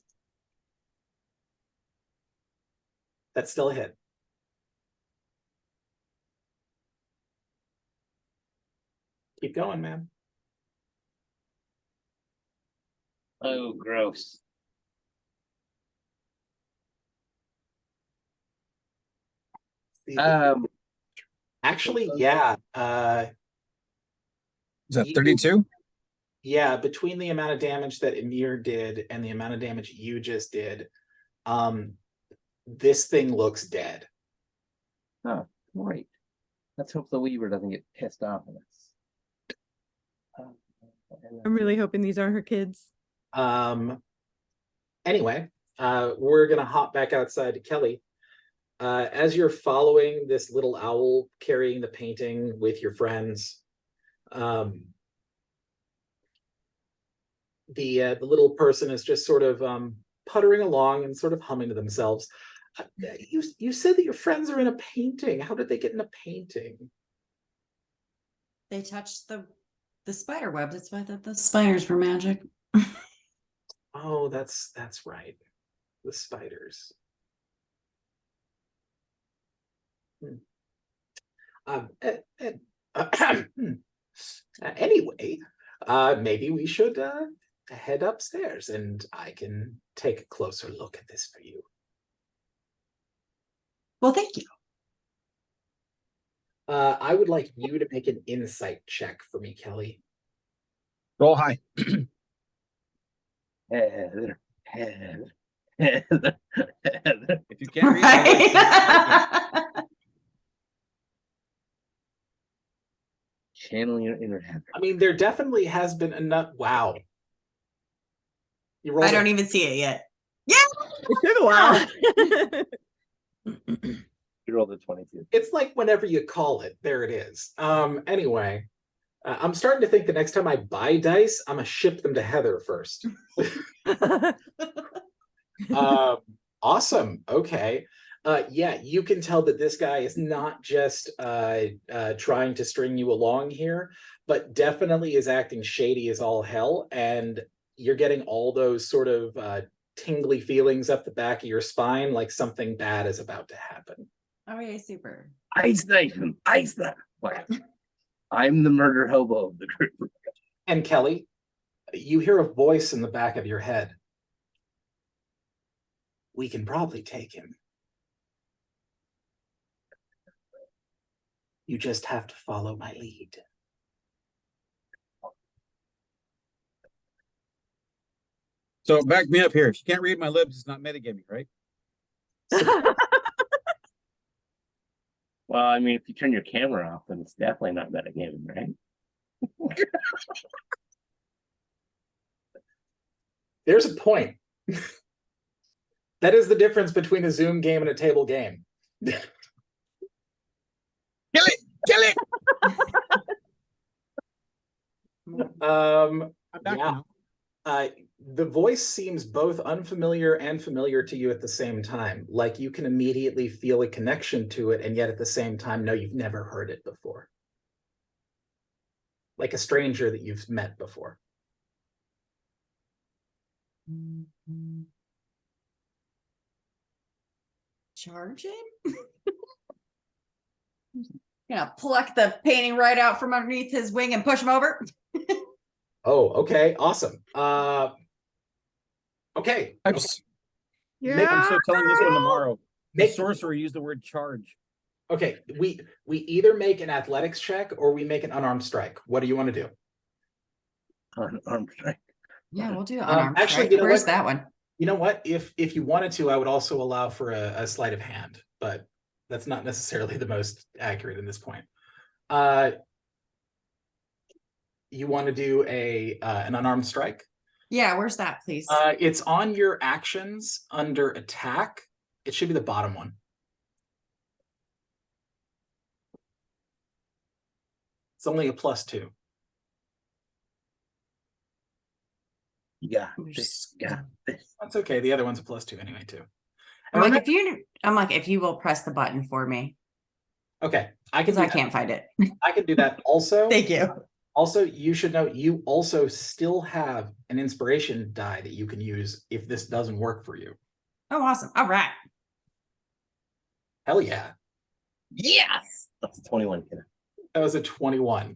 That's still a hit. Keep going, man. Oh, gross. Actually, yeah. Is that 32? Yeah, between the amount of damage that Emir did and the amount of damage you just did, this thing looks dead. Oh, great. Let's hope the Weaver doesn't get pissed off at us. I'm really hoping these are her kids. Anyway, we're gonna hop back outside to Kelly. As you're following this little owl carrying the painting with your friends, the little person is just sort of puttering along and sort of humming to themselves. You said that your friends are in a painting. How did they get in a painting? They touched the spider web. That's why the spiders were magic. Oh, that's right. The spiders. Anyway, maybe we should head upstairs and I can take a closer look at this for you. Well, thank you. I would like you to make an insight check for me, Kelly. Roll high. Heather, Heather, Heather, Heather. If you can't read my lips, Right? Channel your inner Heather. I mean, there definitely has been enough. Wow. You rolled I don't even see it yet. Yeah. It took a while. You rolled a 22. It's like whenever you call it, there it is. Anyway, I'm starting to think the next time I buy dice, I'm gonna ship them to Heather first. Awesome. Okay. Yeah, you can tell that this guy is not just trying to string you along here, but definitely is acting shady as all hell. And you're getting all those sort of tingly feelings up the back of your spine, like something bad is about to happen. Oh, yeah, super. Ice knife him. Ice knife. I'm the murder hobo of the group. And Kelly, you hear a voice in the back of your head. We can probably take him. You just have to follow my lead. So back me up here. If you can't read my lips, it's not metagaming, right? Well, I mean, if you turn your camera off, then it's definitely not metagaming, right? There's a point. That is the difference between a Zoom game and a table game. Kill it! Kill it! I'm back Yeah. now. The voice seems both unfamiliar and familiar to you at the same time. Like you can immediately feel a connection to it, and yet at the same time, no, you've never heard it before. Like a stranger that you've met before. Charge him? Gonna pluck the painting right out from underneath his wing and push him over. Oh, okay, awesome. Okay. I'm so telling this one tomorrow. The Make- sorcerer used the word charge. Okay, we either make an athletics check or we make an unarmed strike. What do you want to do? Unarmed strike. Yeah, we'll do it. Actually, you know Where's what? that one? You know what? If you wanted to, I would also allow for a sleight of hand, but that's not necessarily the most accurate in this point. You want to do an unarmed strike? Yeah, where's that, please? It's on your actions under attack. It should be the bottom one. It's only a +2. Yeah, this, yeah, this. That's okay. The other one's a +2 anyway, too. I'm And like, if you will press the button for me, okay, I can because do I that. can't find it. I can do that also. Thank you. Also, you should know you also still have an inspiration die that you can use if this doesn't work for you. Oh, awesome. All right. Hell yeah. Yes! That's 21, kid. That was a 21.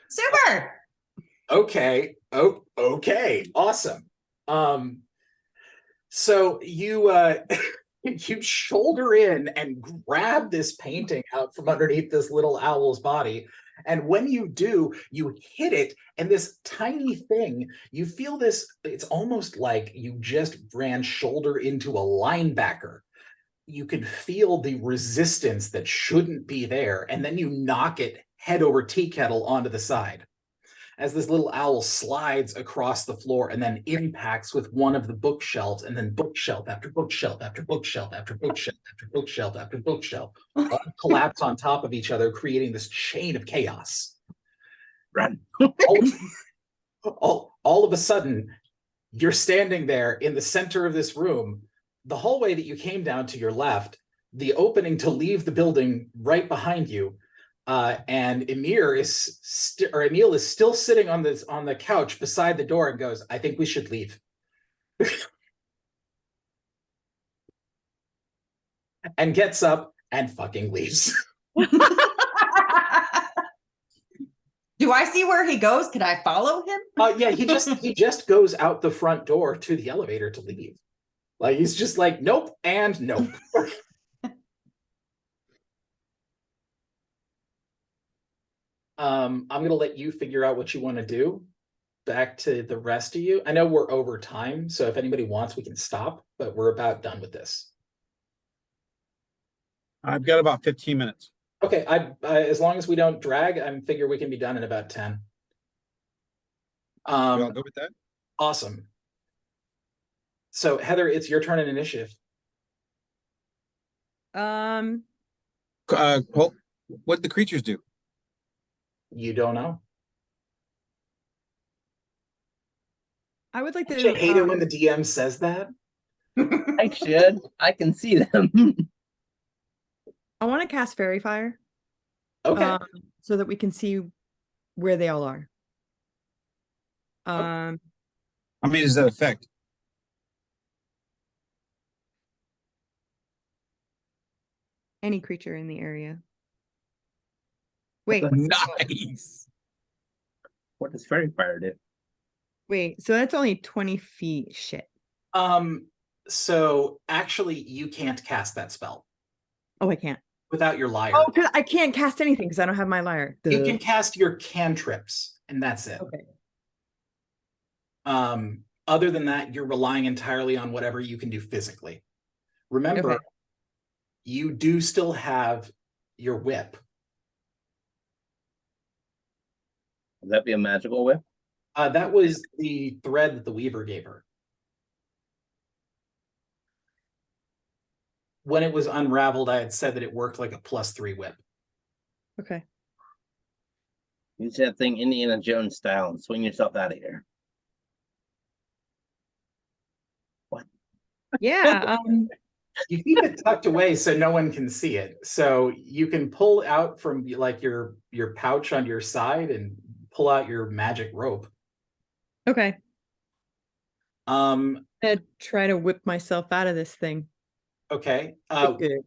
Super. Okay. Oh, okay. Awesome. So you you shoulder in and grab this painting out from underneath this little owl's body. And when you do, you hit it, and this tiny thing, you feel this, it's almost like you just ran shoulder into a linebacker. You can feel the resistance that shouldn't be there, and then you knock it head over tea kettle onto the side. as this little owl slides across the floor and then impacts with one of the bookshelves, and then bookshelf after bookshelf after bookshelf after bookshelf after bookshelf after bookshelf all collapse on top of each other, creating this chain of chaos. Run. All of a sudden, you're standing there in the center of this room, the hallway that you came down to your left, the opening to leave the building right behind you. And Emil is still sitting on the couch beside the door and goes, "I think we should leave." And gets up and fucking leaves. Do I see where he goes? Can I follow him? Yeah, he just goes out the front door to the elevator to leave. Like, he's just like, nope and nope. I'm gonna let you figure out what you want to do. Back to the rest of you. I know we're over time, so if anybody wants, we can stop, but we're about done with this. I've got about 15 minutes. Okay, I as long as we don't drag, I figure we can be done in about 10. Y'all go with that? Awesome. So Heather, it's your turn in initiative. Well, what did the creatures do? You don't know. I would like I to. hate it when the DM says that. I should. I can see them. I want to cast Fairy Fire. Okay. So that we can see where they all are. How many does that affect? Any creature in the area. Wait, Nice. What does Fairy Fire do? wait. So that's only 20 feet. Shit. So actually you can't cast that spell Oh, I can't. without your lyre. Oh, because I can't cast anything because I don't have my lyre. You Duh. can cast your cantrips, and that's it. Okay. Other than that, you're relying entirely on whatever you can do physically. Remember, Okay. you do still have your whip. Would that be a magical whip? That was the thread that the Weaver gave her. When it was unraveled, I had said that it worked like a +3 whip. Okay. Use that thing Indiana Jones style and swing yourself out of here. Yeah. You keep it tucked away so no one can see it. So you can pull out from like your pouch on your side and pull out your magic rope. Okay. Um, I'd try to whip myself out of this thing. okay. Okay.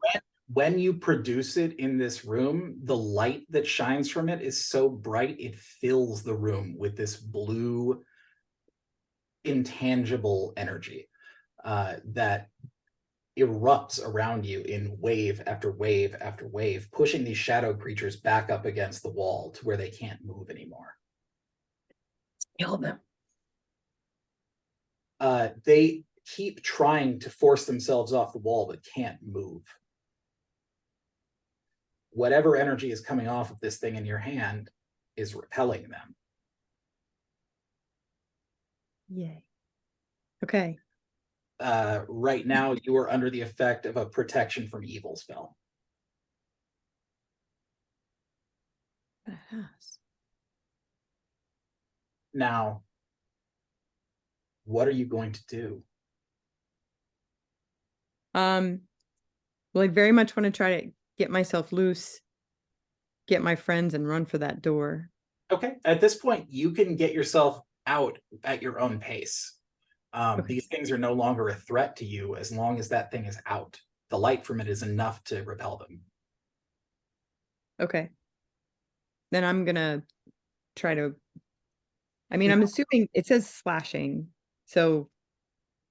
When you produce it in this room, the light that shines from it is so bright it fills the room with this blue, intangible energy that erupts around you in wave after wave after wave, pushing these shadow creatures back up against the wall to where they can't move anymore. Kill them. They keep trying to force themselves off the wall but can't move. Whatever energy is coming off of this thing in your hand is repelling them. Yay. Okay. Right now, you are under the effect of a protection from evil spell. Now, what are you going to do? Well, I very much want to try to get myself loose, get my friends, and run for that door. Okay, at this point, you can get yourself out at your own pace. These things are no longer a threat to you as long as that thing is out. The light from it is enough to repel them. Okay. Then I'm gonna try to. I mean, I'm assuming it says slashing, so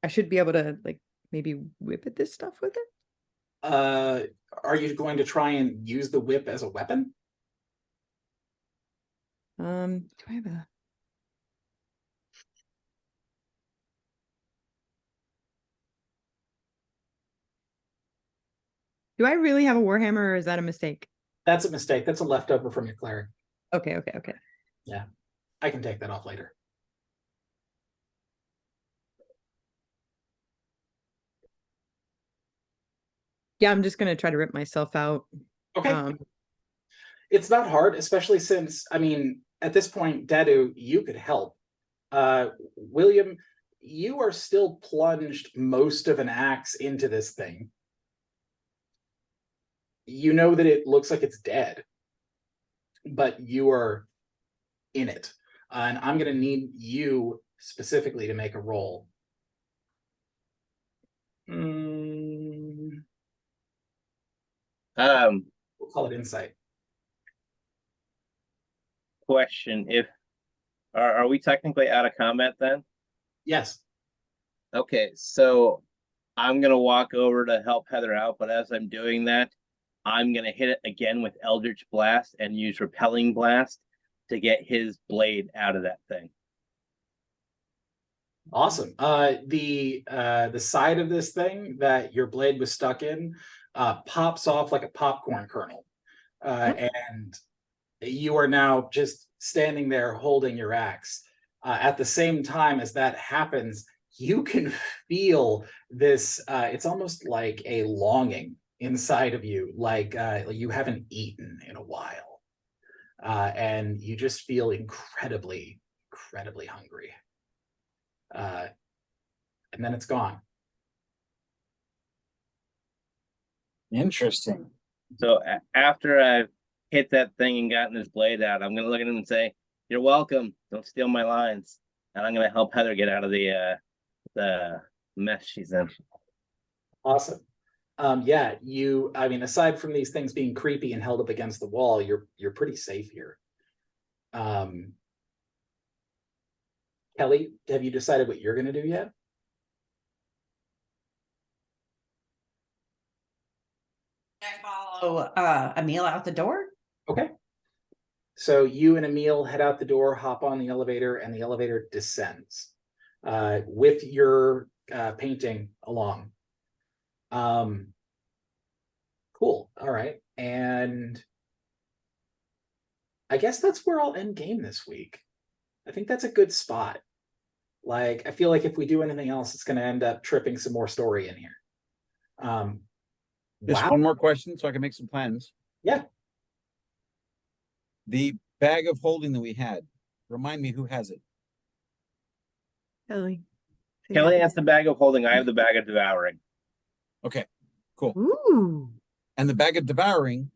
I should be able to like maybe whip at this stuff with it. Are you going to try and use the whip as a weapon? Do I have a? Do I really have a warhammer, or is that a mistake? That's a mistake. That's a leftover from your cleric. Okay. Yeah. I can take that off later. Yeah, I'm just gonna try to rip myself out. Okay. It's not hard, especially since, I mean, at this point, Dadu, you could help. William, you are still plunged most of an axe into this thing. You know that it looks like it's dead, but you are in it. And I'm going to need you specifically to make a roll. We'll call it insight. Question: If are we technically out of combat then? Yes. Okay, so I'm gonna walk over to help Heather out, but as I'm doing that, I'm gonna hit it again with Eldritch Blast and use Repelling Blast to get his blade out of that thing. Awesome. The side of this thing that your blade was stuck in pops off like a popcorn kernel. And you are now just standing there holding your axe. At the same time as that happens, you can feel this, it's almost like a longing inside of you, like you haven't eaten in a while. And you just feel incredibly, incredibly hungry. And then it's gone. Interesting. So after I've hit that thing and gotten his blade out, I'm gonna look at him and say, "You're welcome. Don't steal my lines." And I'm gonna help Heather get out of the mess she's in. Awesome. Yeah, I mean, aside from these things being creepy and held up against the wall, you're pretty safe here. Kelly, have you decided what you're gonna do yet? I follow Emil out the door. Okay. So you and Emil head out the door, hop on the elevator, and the elevator descends with your painting along. Cool. All right. And I guess that's where I'll end game this week. I think that's a good spot. Like, I feel like if we do anything else, it's going to end up tripping some more story in here. Just Wow. one more question so I can make some plans. Yeah. The bag of holding that we had, remind me who has it. Kelly. Kelly has the bag of holding. I have the bag of devouring. Okay, cool. Ooh. And the bag of devouring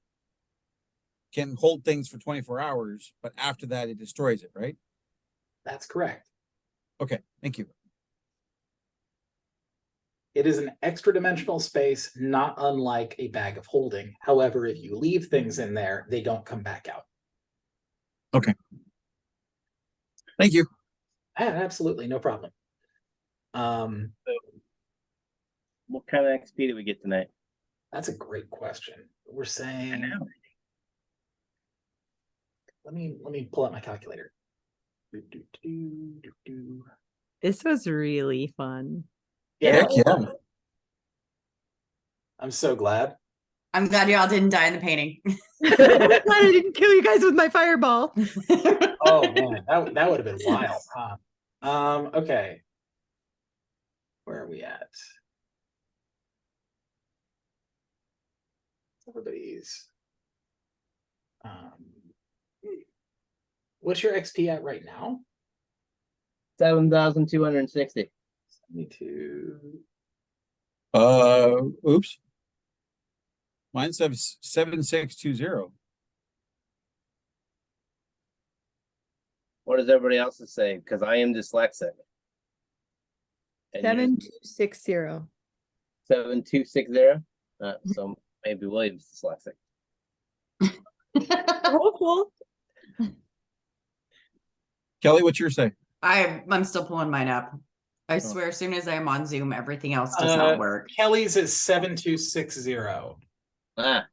can hold things for 24 hours, but after that it destroys it, right? That's correct. Okay, thank you. It is an extra dimensional space, not unlike a bag of holding. However, if you leave things in there, they don't come back out. Thank you. Absolutely, no problem. What kind of XP did we get tonight? That's a great question. We're I saying, know. let me pull out my calculator. This was really fun. Yeah, yeah. I'm so glad. I'm glad y'all didn't die in the painting. I'm glad I didn't kill you guys with my fireball. Oh man, that would have been wild, huh? Okay. Where are we at? Everybody's what's your XP at right now? 7,260. 72. Oops. Mine says 7620. What does everybody else say? Because I am dyslexic. And yours- 7260. 7260. So maybe William's dyslexic. Hopeful. Kelly, what's your say? I'm still pulling mine up. I swear, as soon as I'm on Zoom, everything else does not work. Kelly's is 7260. Ah,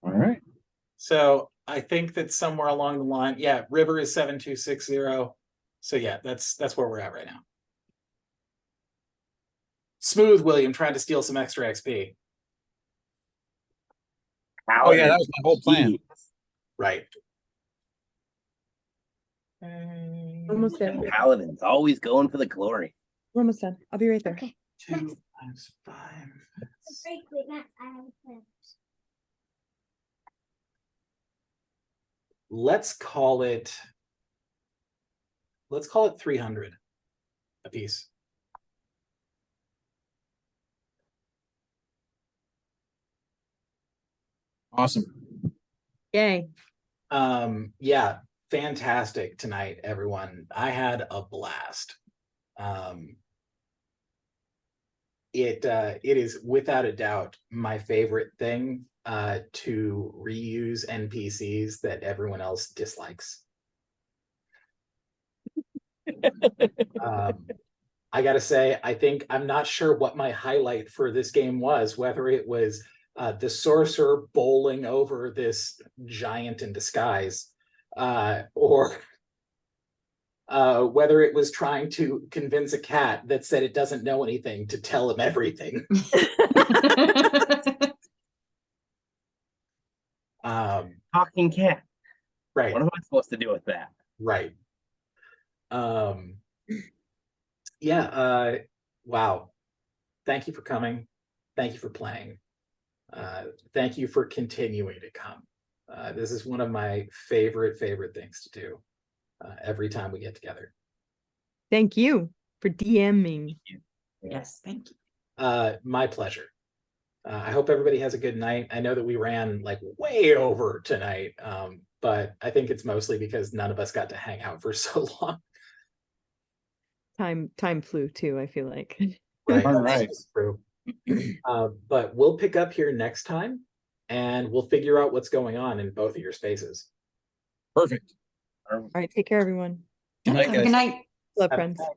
All right. So I think that somewhere along the line, yeah, River is 7260. So yeah, that's where we're at right now. Smooth William trying to steal some extra XP. Oh yeah, that was my whole plan. Right. Almost there. Them paladins always going for the glory. We're almost done. I'll be right there. Okay. 2 times 5. Let's call it 300 a piece. Awesome. Yay. Yeah, fantastic tonight, everyone. I had a blast. It is without a doubt my favorite thing to reuse NPCs that everyone else dislikes. I gotta say, I think I'm not sure what my highlight for this game was, whether it was the sorcerer bowling over this giant in disguise, or whether it was trying to convince a cat that said it doesn't know anything to tell him everything. Talking cat. Right. What am I supposed to do with that? Right. Yeah, wow. Thank you for coming. Thank you for playing. Thank you for continuing to come. This is one of my favorite things to do every time we get together. Thank you for DMing. Yes, thank you. My pleasure. I hope everybody has a good night. I know that we ran like way over tonight, but I think it's mostly because none of us got to hang out for so long. Time flew too, I feel like. Right. All right. That's true. But we'll pick up here next time and we'll figure out what's going on in both of your spaces. Perfect. All right, take care, everyone. Good night, Have a guys. good night. Love, Have a friends. good night.